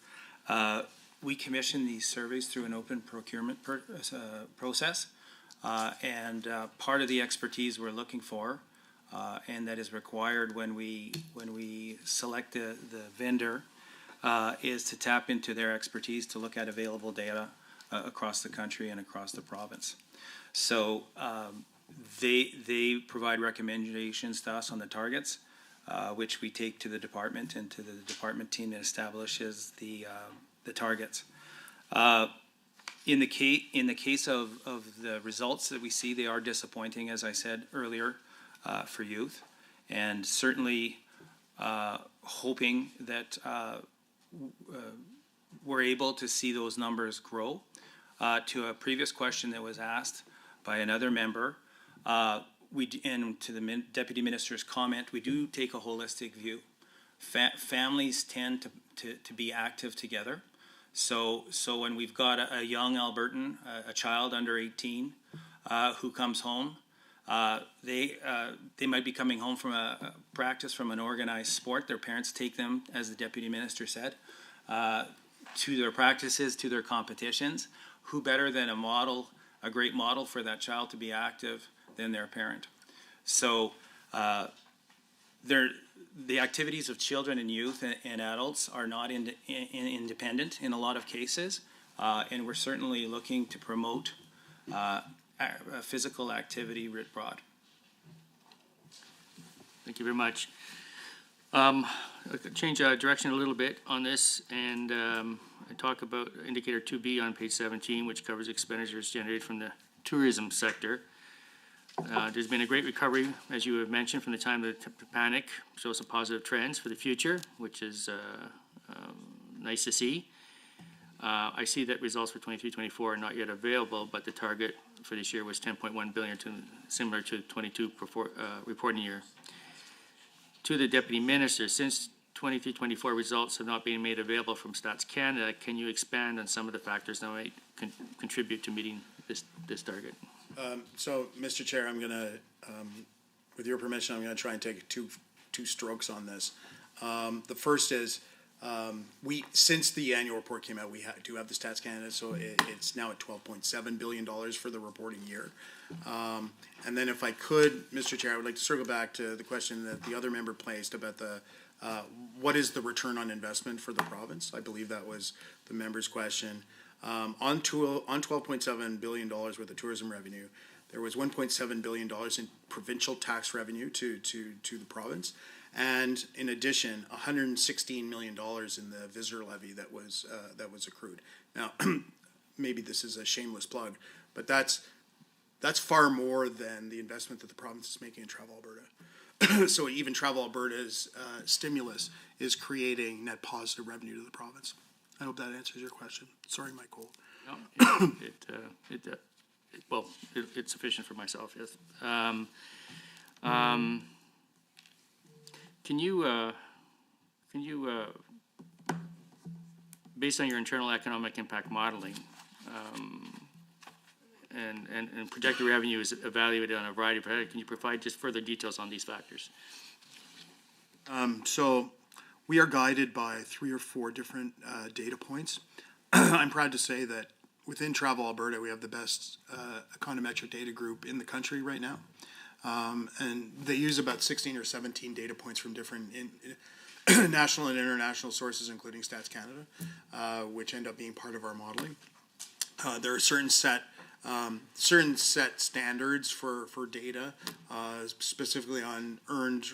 We commission these surveys through an open procurement process, and part of the expertise we're looking for, and that is required when we select the vendor, is to tap into their expertise to look at available data across the country and across the province. So they provide recommendations to us on the targets, which we take to the department and to the department team that establishes the targets. In the case of the results that we see, they are disappointing, as I said earlier, for youth, and certainly hoping that we're able to see those numbers grow. To a previous question that was asked by another member, and to the Deputy Minister's comment, we do take a holistic view. Families tend to be active together. So when we've got a young Albertan, a child under 18, who comes home, they might be coming home from a practice from an organized sport. Their parents take them, as the Deputy Minister said, to their practices, to their competitions. Who better than a model a great model for that child to be active than their parent. So the activities of children and youth and adults are not independent in a lot of cases, and we're certainly looking to promote physical activity writ broad. Thank you very much. Change direction a little bit on this and talk about indicator 2B on page 17, which covers expenditures generated from the tourism sector. There's been a great recovery, as you have mentioned, from the time of the panic, shows some positive trends for the future, which is nice to see. I see that results for 23-24 are not yet available, but the target for this year was 10.1 billion, similar to 22 reporting year. To the Deputy Minister, since 23-24 results have not been made available from Stats Canada, can you expand on some of the factors that might contribute to meeting this target? So, Mr. Chair, I'm gonna, with your permission, I'm gonna try and take two strokes on this. The first is, since the annual report came out, we do have the Stats Canada, so it's now at $12.7 billion for the reporting year. And then if I could, Mr. Chair, I would like to circle back to the question that the other member placed about the, what is the return on investment for the province? I believe that was the member's question. On $12.7 billion worth of tourism revenue, there was $1.7 billion in provincial tax revenue to the province. And in addition, $116 million in the visitor levy that was accrued. Now, maybe this is a shameless plug, but that's far more than the investment that the province is making in Travel Alberta. So even Travel Alberta's stimulus is creating net positive revenue to the province. I hope that answers your question. Sorry, Michael. No, it's sufficient for myself, yes. Can you, based on your internal economic impact modeling, and projected revenue is evaluated on a variety of factors, can you provide just further details on these factors? So we are guided by 3 or 4 different data points. I'm proud to say that within Travel Alberta, we have the best econometric data group in the country right now. And they use about 16 or 17 data points from different national and international sources, including Stats Canada, which end up being part of our modeling. There are certain set standards for data, specifically on earned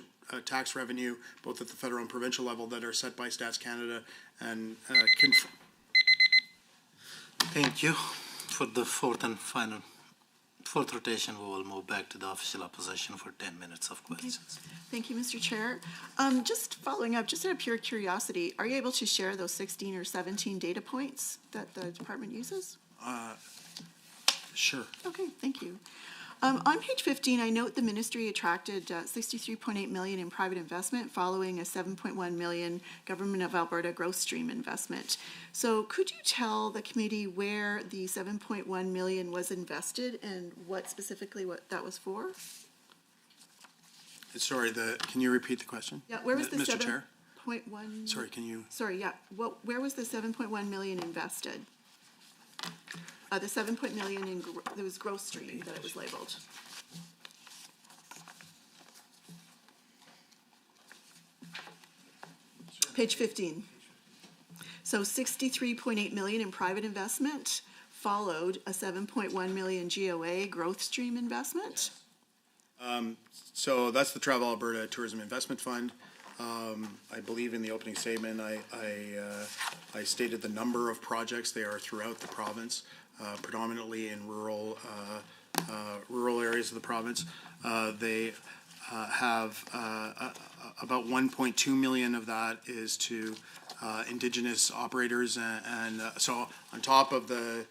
tax revenue, both at the federal and provincial level, that are set by Stats Canada and Thank you. For the fourth rotation, we will move back to the official opposition for 10 minutes of questions. Okay. Thank you, Mr. Chair. Just following up, just out of pure curiosity, are you able to share those 16 or 17 data points that the department uses? Sure. Okay, thank you. On page 15, I note the ministry attracted $63.8 million in private investment following a $7.1 million Government of Alberta growth stream investment. So could you tell the committee where the $7.1 million was invested and what specifically that was for? Sorry, can you repeat the question? Yeah, where was the Mr. Chair? 7.1? Sorry, can you? Sorry, yeah. Where was the $7.1 million invested? The $7 million in there was growth stream that it was labeled. Page 15. So $63.8 million in private investment followed a $7.1 million GOA growth stream investment. So that's the Travel Alberta Tourism Investment Fund. I believe in the opening statement, I stated the number of projects. They are throughout the province, predominantly in rural areas of the province. They have about 1.2 million of that is to Indigenous operators, and so on top of the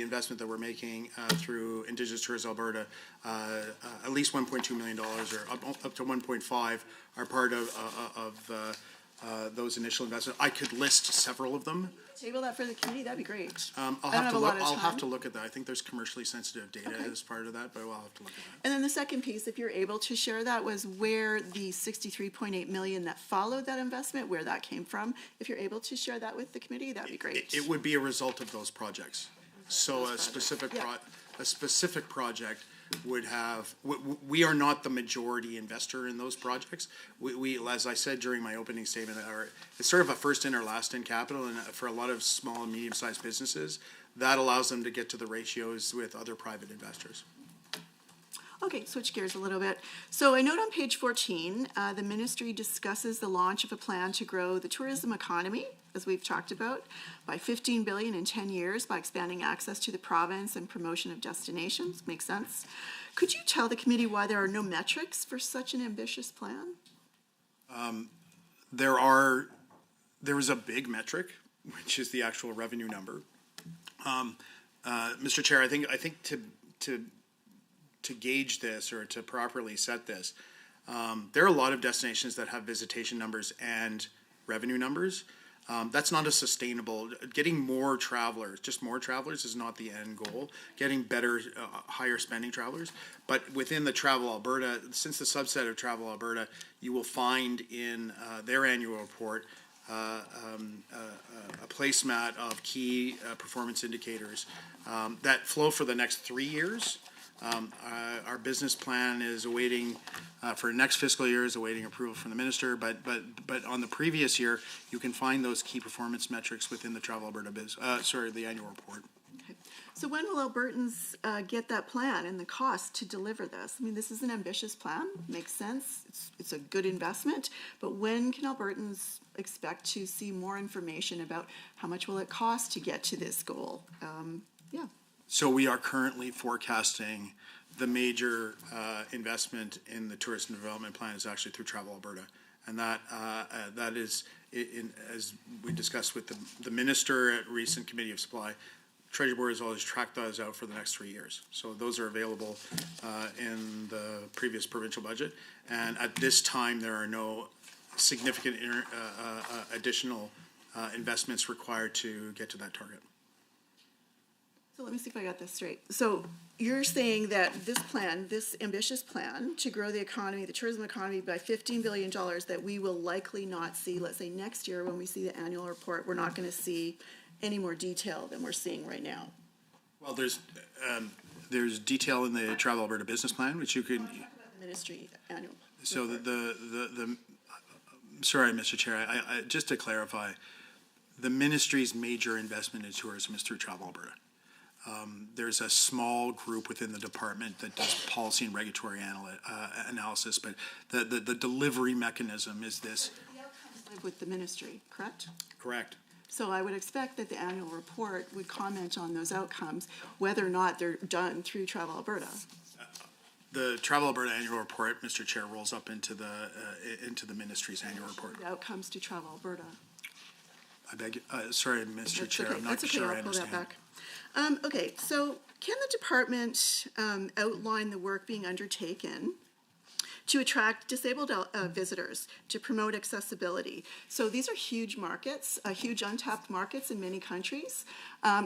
investment that we're making through Indigenous Tourism Alberta, at least $1.2 million or up to 1.5 are part of those initial investments. I could list several of them. Table that for the committee, that'd be great. I'll have to look at that. I think there's commercially sensitive data as part of that, but I'll have to look at that. And then the second piece, if you're able to share that, was where the $63.8 million that followed that investment, where that came from. If you're able to share that with the committee, that'd be great. It would be a result of those projects. So a specific a specific project would have, we are not the majority investor in those projects. We, as I said during my opening statement, it's sort of a first in or last in capital, and for a lot of small and medium-sized businesses, that allows them to get to the ratios with other private investors. Okay, switch gears a little bit. So I note on page 14, the ministry discusses the launch of a plan to grow the tourism economy, as we've talked about, by $15 billion in 10 years by expanding access to the province and promotion of destinations. Makes sense. Could you tell the committee why there are no metrics for such an ambitious plan? There is a big metric, which is the actual revenue number. Mr. Chair, I think to gauge this or to properly set this, there are a lot of destinations that have visitation numbers and revenue numbers. That's not a sustainable, getting more travelers, just more travelers is not the end goal. Getting better, higher spending travelers. But within the Travel Alberta, since the subset of Travel Alberta, you will find in their annual report a placemat of key performance indicators that flow for the next 3 years. Our business plan is awaiting, for next fiscal year is awaiting approval from the minister, but on the previous year, you can find those key performance metrics within the Travel Alberta the annual report. Okay. So when will Albertans get that plan and the cost to deliver this? I mean, this is an ambitious plan, makes sense, it's a good investment, but when can Albertans expect to see more information about how much will it cost to get to this goal? Yeah. So we are currently forecasting the major investment in the tourism development plan is actually through Travel Alberta. And that is, as we discussed with the minister at recent Committee of Supply, Treasury Board has always tracked those out for the next 3 years. So those are available in the previous provincial budget. And at this time, there are no significant additional investments required to get to that target. So let me see if I got this straight. So you're saying that this plan, this ambitious plan to grow the economy, the tourism economy by $15 billion that we will likely not see, let's say next year when we see the annual report, we're not going to see any more detail than we're seeing right now? Well, there's detail in the Travel Alberta business plan, which you could. The ministry annual. So sorry, Mr. Chair, I just to clarify, the ministry's major investment in tourism is through Travel Alberta. There's a small group within the department that does policy and regulatory analysis, but the delivery mechanism is this. The outcomes live with the ministry, correct? Correct. So I would expect that the annual report would comment on those outcomes, whether or not they're done through Travel Alberta. The Travel Alberta annual report, Mr. Chair, rolls up into the ministry's annual report. The outcomes to Travel Alberta. I beg, sorry, Mr. That's Chair, okay. I'm not sure I understand. I'll pull that back. Okay, so can the department outline the work being undertaken to attract disabled visitors, to promote accessibility? So these are huge markets, huge untapped markets in many countries.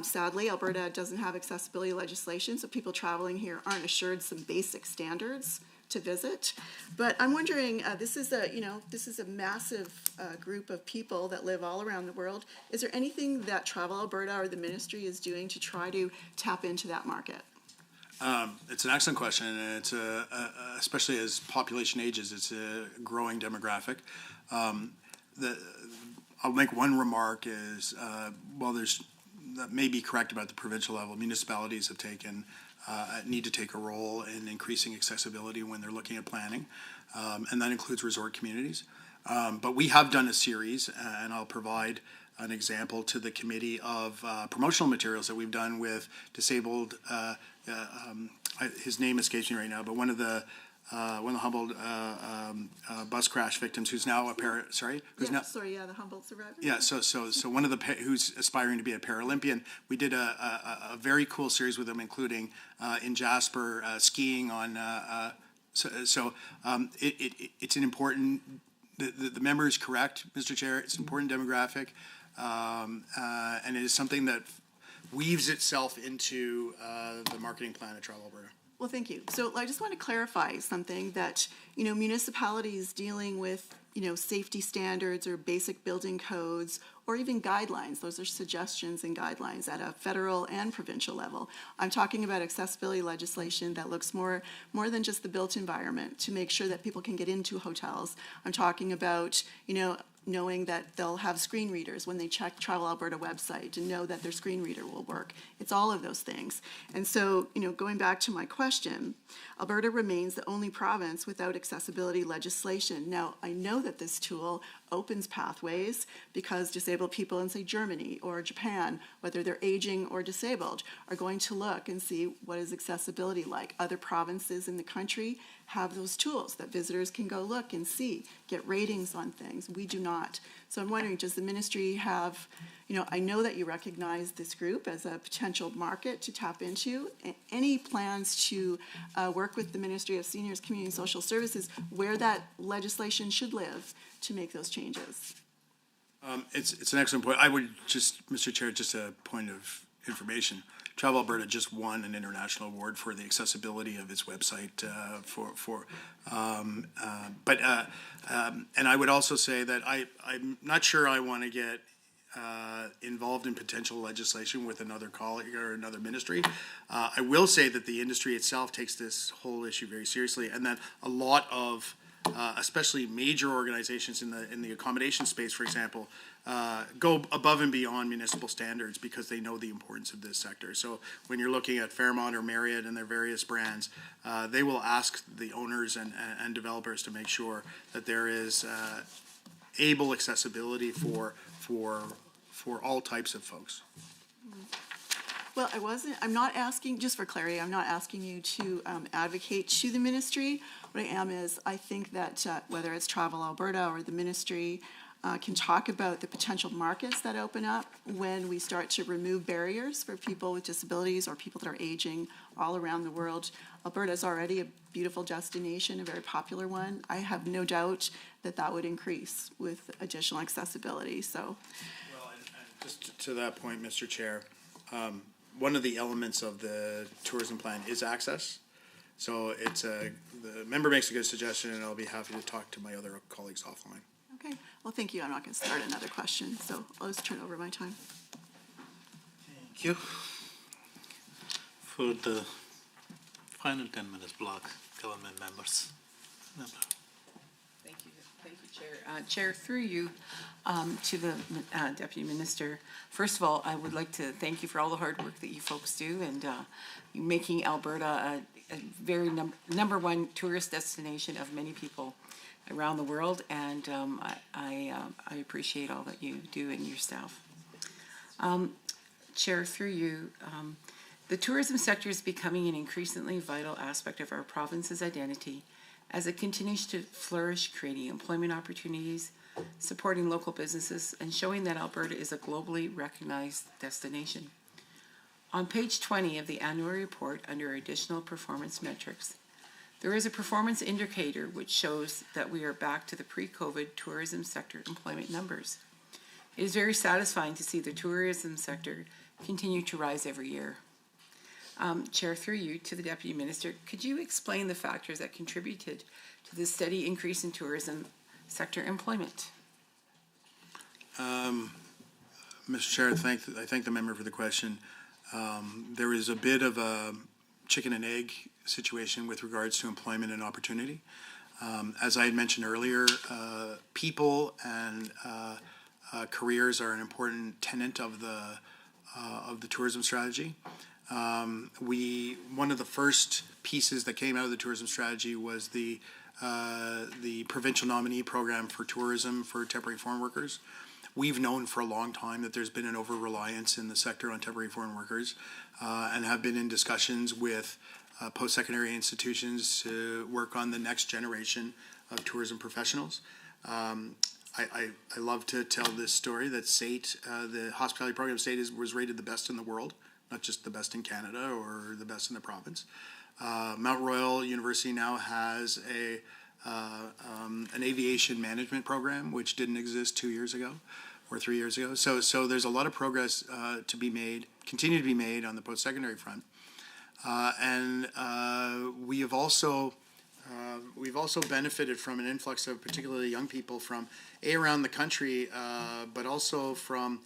Sadly, Alberta doesn't have accessibility legislation, so people traveling here aren't assured some basic standards to visit. But I'm wondering, this is a massive group of people that live all around the world. Is there anything that Travel Alberta or the ministry is doing to try to tap into that market? It's an excellent question, and it's especially as population ages, it's a growing demographic. I'll make one remark is, that may be correct about the provincial level. Municipalities have need to take a role in increasing accessibility when they're looking at planning, and that includes resort communities. But we have done a series, and I'll provide an example to the committee of promotional materials that we've done with disabled. His name escapes me right now, but one of the Humboldt bus crash victims, who's now the Humboldt survivor. Yeah, so one of the who's aspiring to be a Paralympian. We did a very cool series with them, including in Jasper skiing on. It's an important. The member is correct, Mr. Chair. It's an important demographic, and it is something that weaves itself into the marketing plan at Travel Alberta. Well, thank you. So I just want to clarify something that, municipalities dealing with, safety standards or basic building codes or even guidelines, those are suggestions and guidelines at a federal and provincial level. I'm talking about accessibility legislation that looks more than just the built environment to make sure that people can get into hotels. I'm talking about, knowing that they'll have screen readers when they check Travel Alberta website and know that their screen reader will work. It's all of those things. And so, going back to my question, Alberta remains the only province without accessibility legislation. Now, I know that this tool opens pathways because disabled people in, say, Germany or Japan, whether they're aging or disabled, are going to look and see what is accessibility like. Other provinces in the country have those tools that visitors can go look and see, get ratings on things. We do not. So I'm wondering, does the ministry have, I know that you recognize this group as a potential market to tap into. Any plans to work with the Ministry of Seniors, Community and Social Services where that legislation should live to make those changes? It's an excellent point. I would just, Mr. Chair, just a point of information. Travel Alberta just won an international award for the accessibility of its website and I would also say that I'm not sure I want to get involved in potential legislation with another colleague or another ministry. I will say that the industry itself takes this whole issue very seriously, and that a lot of especially major organizations in the accommodation space, for example, go above and beyond municipal standards because they know the importance of this sector. So when you're looking at Fairmont or Marriott and their various brands, they will ask the owners and developers to make sure that there is able accessibility for all types of folks. Well, I'm not asking, just for clarity, I'm not asking you to advocate to the ministry. What I am is, I think that whether it's Travel Alberta or the ministry can talk about the potential markets that open up when we start to remove barriers for people with disabilities or people that are aging all around the world. Alberta is already a beautiful destination, a very popular one. I have no doubt that that would increase with additional accessibility, so. Well, and just to that point, Mr. Chair, one of the elements of the tourism plan is access. So the member makes a good suggestion, and I'll be happy to talk to my other colleagues offline. Okay, well, thank you. I'm not going to start another question, so I'll just turn over my time. Thank you. For the final 10 minutes block, government members. Thank you, Chair. Chair, through you to the Deputy Minister. First of all, I would like to thank you for all the hard work that you folks do and making Alberta a very number one tourist destination of many people around the world, and I appreciate all that you do and your staff. Chair, through you, the tourism sector is becoming an increasingly vital aspect of our province's identity as it continues to flourish, creating employment opportunities, supporting local businesses, and showing that Alberta is a globally recognized destination. On page 20 of the annual report, under additional performance metrics, there is a performance indicator which shows that we are back to the pre-COVID tourism sector employment numbers. It is very satisfying to see the tourism sector continue to rise every year. Chair, through you to the Deputy Minister, could you explain the factors that contributed to the steady increase in tourism sector employment? Mr. Chair, I thank the member for the question. There is a bit of a chicken and egg situation with regards to employment and opportunity. As I had mentioned earlier, people and careers are an important tenet of the tourism strategy. One of the first pieces that came out of the tourism strategy was the provincial nominee program for tourism for temporary foreign workers. We've known for a long time that there's been an over-reliance in the sector on temporary foreign workers and have been in discussions with post-secondary institutions to work on the next generation of tourism professionals. I love to tell this story that SAIT, the hospitality program of SAIT, was rated the best in the world, not just the best in Canada or the best in the province. Mount Royal University now has an aviation management program, which didn't exist 2 years ago or 3 years ago. So there's a lot of progress to be made, continue to be made on the post-secondary front. We've also benefited from an influx of particularly young people from around the country, but also from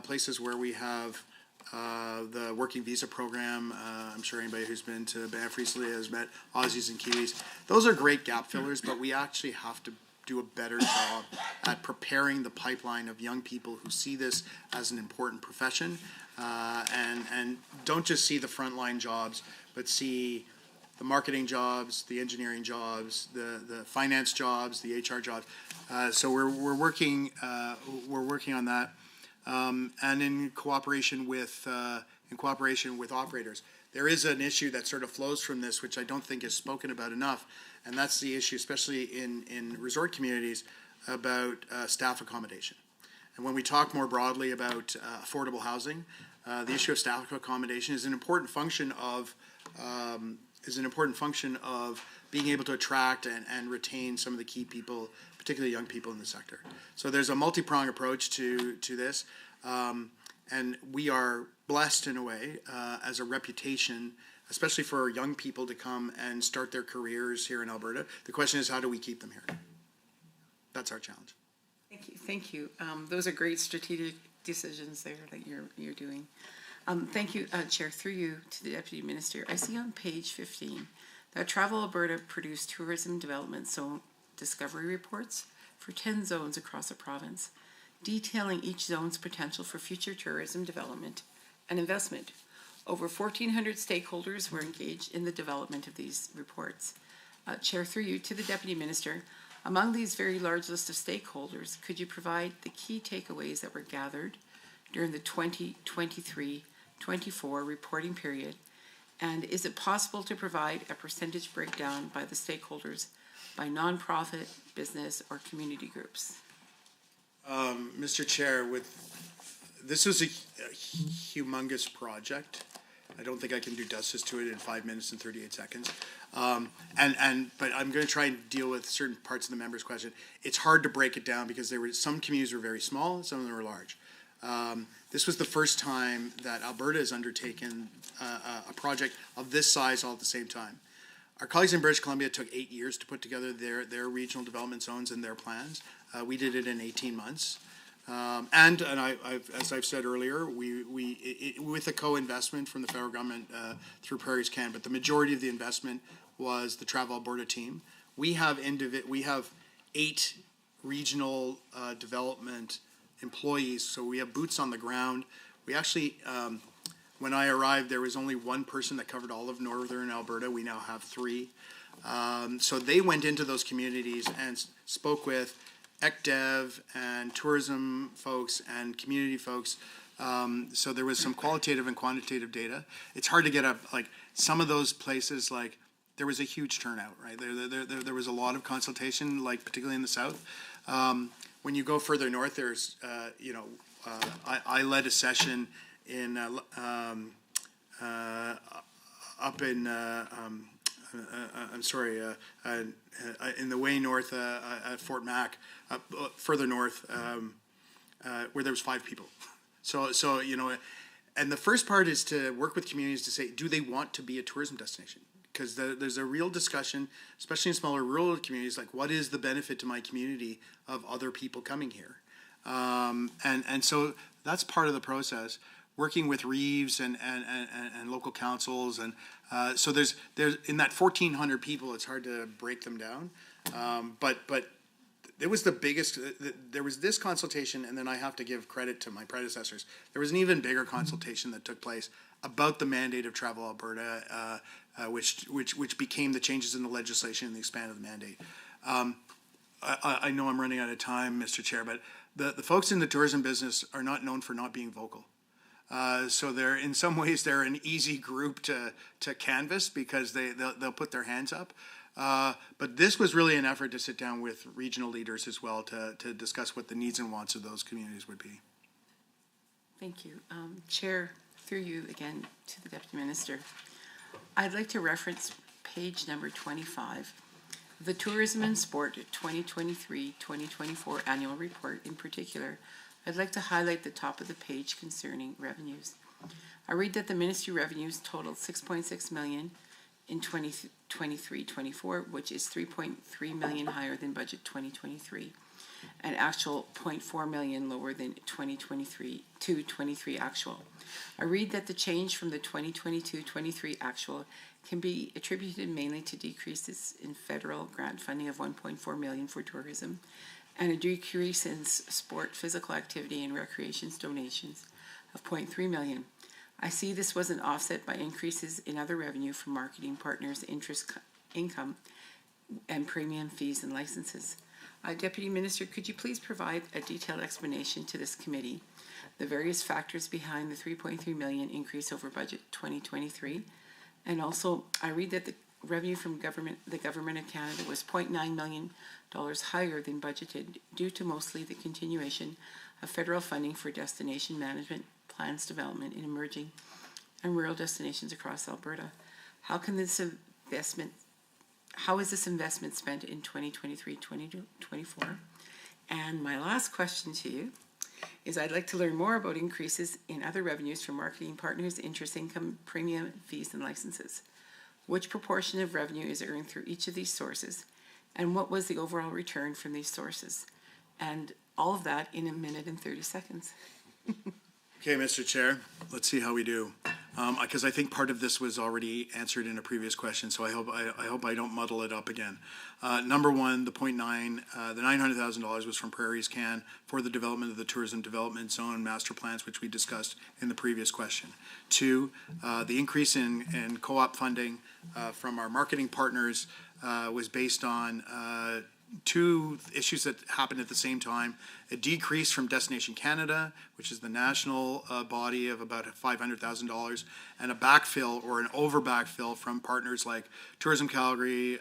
places where we have the working visa program. I'm sure anybody who's been to Banff recently has met Aussies and Kiwis. Those are great gap fillers, but we actually have to do a better job at preparing the pipeline of young people who see this as an important profession, and don't just see the frontline jobs, but see the marketing jobs, the engineering jobs, the finance jobs, the HR jobs. So we're working on that, and in cooperation with operators. There is an issue that sort of flows from this, which I don't think is spoken about enough, and that's the issue, especially in resort communities, about staff accommodation. And when we talk more broadly about affordable housing, the issue of staff accommodation is an important function of being able to attract and retain some of the key people, particularly young people in the sector. So there's a multi-pronged approach to this, and we are blessed in a way as a reputation, especially for young people to come and start their careers here in Alberta. The question is, how do we keep them here? That's our challenge. Thank you. Thank you. Those are great strategic decisions there that you're doing. Thank you, Chair. Through you to the Deputy Minister. I see on page 15 that Travel Alberta produced tourism development zone discovery reports for 10 zones across the province, detailing each zone's potential for future tourism development and investment. Over 1,400 stakeholders were engaged in the development of these reports. Chair, through you to the Deputy Minister, among these very large list of stakeholders, could you provide the key takeaways that were gathered during the 2023-24 reporting period? And is it possible to provide a percentage breakdown by the stakeholders by nonprofit, business, or community groups? Mr. Chair, this was a humongous project. I don't think I can do justice to it in 5 minutes and 38 seconds. But I'm going to try and deal with certain parts of the member's question. It's hard to break it down because some communities were very small, some of them were large. This was the first time that Alberta has undertaken a project of this size all at the same time. Our colleagues in British Columbia took 8 years to put together their regional development zones and their plans. We did it in 18 months. As I've said earlier, with a co-investment from the federal government through Prairies Can, but the majority of the investment was the Travel Alberta team. We have 8 regional development employees, so we have boots on the ground. We actually, when I arrived, there was only one person that covered all of northern Alberta. We now have 3. So they went into those communities and spoke with ECDEV and tourism folks and community folks. So there was some qualitative and quantitative data. It's hard to get some of those places, there was a huge turnout, right? There was a lot of consultation, particularly in the south. When you go further north, there's, I led a session in up in in the way north at Fort Mac, further north, where there was 5 people. So and the first part is to work with communities to say, do they want to be a tourism destination? Because there's a real discussion, especially in smaller rural communities, what is the benefit to my community of other people coming here? And so that's part of the process. Working with Reeves and local councils, and so there's in that 1,400 people, it's hard to break them down. But it was the biggest. There was this consultation, and then I have to give credit to my predecessors. There was an even bigger consultation that took place about the mandate of Travel Alberta, which became the changes in the legislation and the expanded mandate. I know I'm running out of time, Mr. Chair, but the folks in the tourism business are not known for not being vocal. So in some ways they're an easy group to canvass because they'll put their hands up. But this was really an effort to sit down with regional leaders as well to discuss what the needs and wants of those communities would be. Thank you. Chair, through you again to the Deputy Minister. I'd like to reference page number 25, the Tourism and Sport 2023-2024 Annual Report in particular. I'd like to highlight the top of the page concerning revenues. I read that the ministry revenues totaled 6.6 million in 2023-24, which is 3.3 million higher than budget 2023, and actual 0.4 million lower than 2023 actual. I read that the change from the 2022-23 actual can be attributed mainly to decreases in federal grant funding of 1.4 million for tourism and a decrease in sport, physical activity, and recreations donations of 0.3 million. I see this wasn't offset by increases in other revenue from marketing partners, interest income, and premium fees and licenses. Deputy Minister, could you please provide a detailed explanation to this committee, the various factors behind the 3.3 million increase over budget 2023? And also, I read that the revenue from the Government of Canada was $0.9 million higher than budgeted due to mostly the continuation of federal funding for destination management plans development in emerging and rural destinations across Alberta. How is this investment spent in 2023-2024? And my last question to you is I'd like to learn more about increases in other revenues from marketing partners, interest income, premium fees, and licenses. Which proportion of revenue is earned through each of these sources? And what was the overall return from these sources? And all of that in 1 minute and 30 seconds. Okay, Mr. Chair, let's see how we do. Because I think part of this was already answered in a previous question, so I hope I don't muddle it up again. Number one, the the $900,000 was from Prairies Can for the development of the tourism development zone master plans, which we discussed in the previous question. Two, the increase in co-op funding from our marketing partners was based on two issues that happened at the same time: a decrease from Destination Canada, which is the national body, of about $500,000, and a backfill or an over backfill from partners like Tourism Calgary,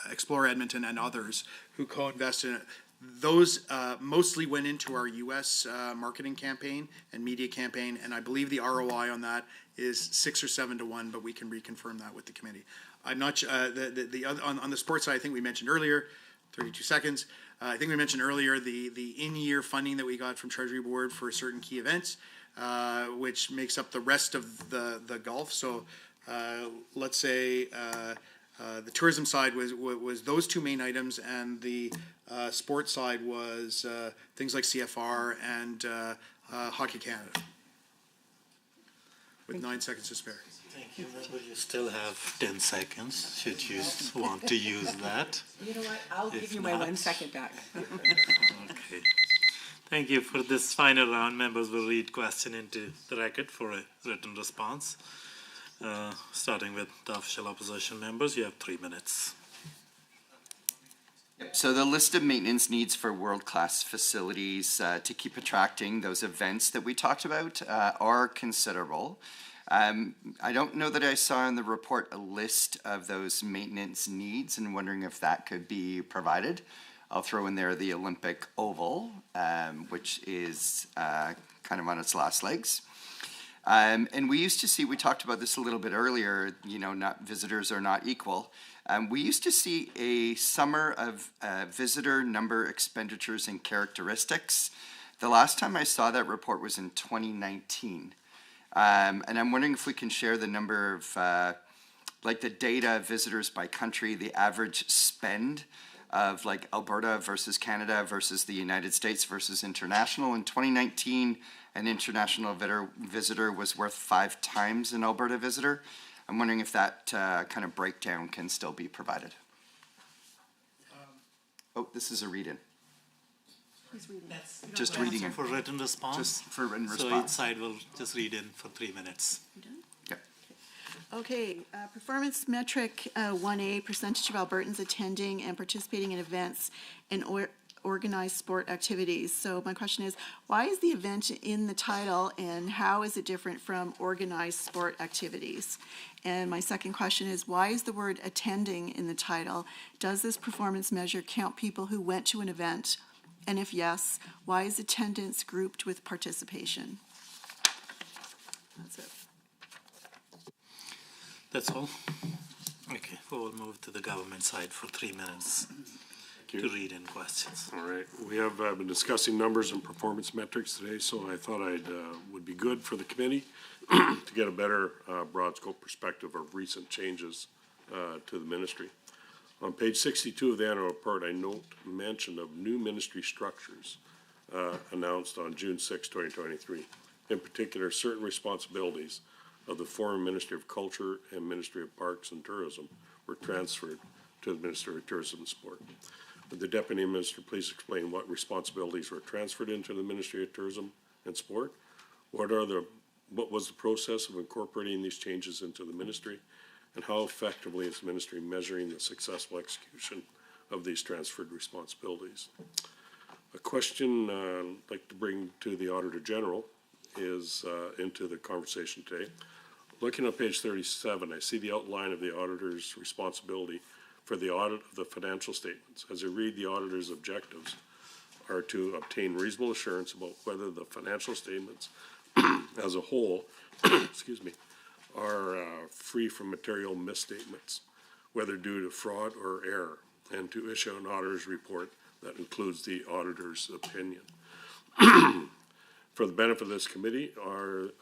Explore Edmonton, and others who co-invested in it. Those mostly went into our U.S. Marketing campaign and media campaign, and I believe the ROI on that is 6 or 7 to 1, but we can reconfirm that with the committee. I'm not on the sports side. I think we mentioned earlier, 32 seconds. I think we mentioned earlier the in-year funding that we got from Treasury Board for certain key events, which makes up the rest of the golf. So let's say the tourism side was those two main items, and the sports side was things like CFR and Hockey Canada. With 9 seconds to spare. Thank you. Member, you still have 10 seconds, should you want to use that. You know what? I'll give you my 1 second back. Okay. Thank you. For this final round, members will read question into the record for a written response. Starting with the official opposition members, you have 3 minutes. So the list of maintenance needs for world-class facilities to keep attracting those events that we talked about are considerable. I don't know that I saw in the report a list of those maintenance needs, and wondering if that could be provided. I'll throw in there the Olympic Oval, which is kind of on its last legs. And we used to see, we talked about this a little bit earlier, you know, not visitors are not equal. We used to see a summer of visitor number, expenditures, and characteristics. The last time I saw that report was in 2019. And I'm wondering if we can share the number of, like the data of visitors by country, the average spend of like Alberta versus Canada versus the United States versus international. In 2019, an international visitor was worth 5 times an Alberta visitor. I'm wondering if that kind of breakdown can still be provided. Oh, this is a read-in. Just reading it. For written response? Just for written So response. each side will just read in for 3 minutes. Okay, performance metric 1A, percentage of Albertans attending and participating in events and organized sport activities. So my question is, why is the event in the title, and how is it different from organized sport activities? And my second question is, why is the word attending in the title? Does this performance measure count people who went to an event? And if yes, why is attendance grouped with participation? That's it. That's all? Okay, we'll move to the government side for 3 minutes to read in questions. All right, we have been discussing numbers and performance metrics today, so I thought would be good for the committee to get a better broad scope perspective of recent changes to the ministry. On page 62 of the annual report, I note mention of new ministry structures announced on June 6, 2023. In particular, certain responsibilities of the former Ministry of Culture and Ministry of Parks and Tourism were transferred to the Ministry of Tourism and Sport. Would the Deputy Minister please explain what responsibilities were transferred into the Ministry of Tourism and Sport? What was the process of incorporating these changes into the ministry? And how effectively is the ministry measuring the successful execution of these transferred responsibilities? A question I'd like to bring to the Auditor General is into the conversation today. Looking at page 37, I see the outline of the auditor's responsibility for the audit of the financial statements. As I read, the auditor's objectives are to obtain reasonable assurance about whether the financial statements as a whole, excuse me, are free from material misstatements, whether due to fraud or error, and to issue an auditor's report that includes the auditor's opinion. For the benefit of this committee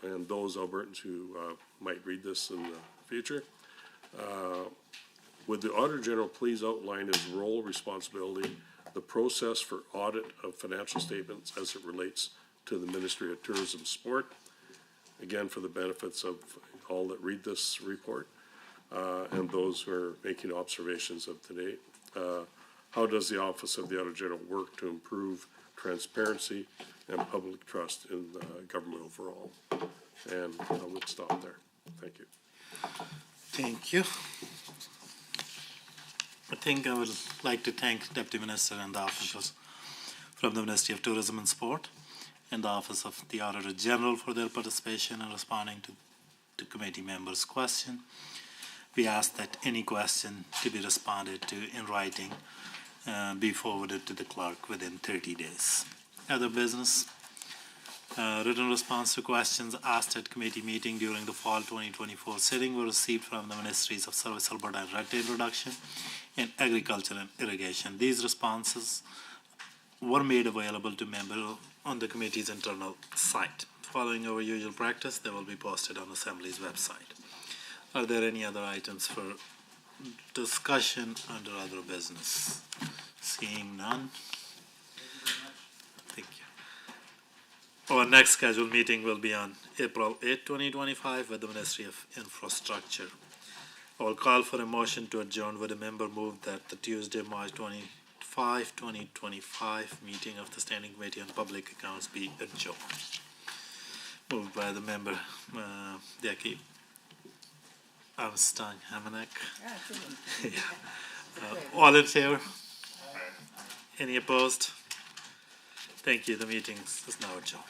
and those Albertans who might read this in the future, would the Auditor General please outline his role, responsibility, the process for audit of financial statements as it relates to the Ministry of Tourism Sport? Again, for the benefits of all that read this report and those who are making observations of today. How does the Office of the Auditor General work to improve transparency and public trust in government overall? And I would stop there. Thank you. Thank you. I think I would like to thank Deputy Minister and the officers from the Ministry of Tourism and Sport and the Office of the Auditor General for their participation in responding to committee members' question. We ask that any question to be responded to in writing be forwarded to the clerk within 30 days. Other business. Written response to questions asked at committee meeting during the fall 2024 sitting were received from the Ministries of Service Alberta and Red Tape Reduction and Agriculture and Irrigation. These responses were made available to members on the committee's internal site. Following our usual practice, they will be posted on Assembly's website. Are there any other items for discussion under other business? Seeing none. Thank you. Our next scheduled meeting will be on April 8, 2025 with the Ministry of Infrastructure. I will call for a motion to adjourn. Would a member move that the Tuesday, March 25, 2025 meeting of the Standing Committee on Public Accounts be adjourned? Moved by the member, Jackie Armstrong Hamanek. All in favor? Any opposed? Thank you. The meeting is now adjourned.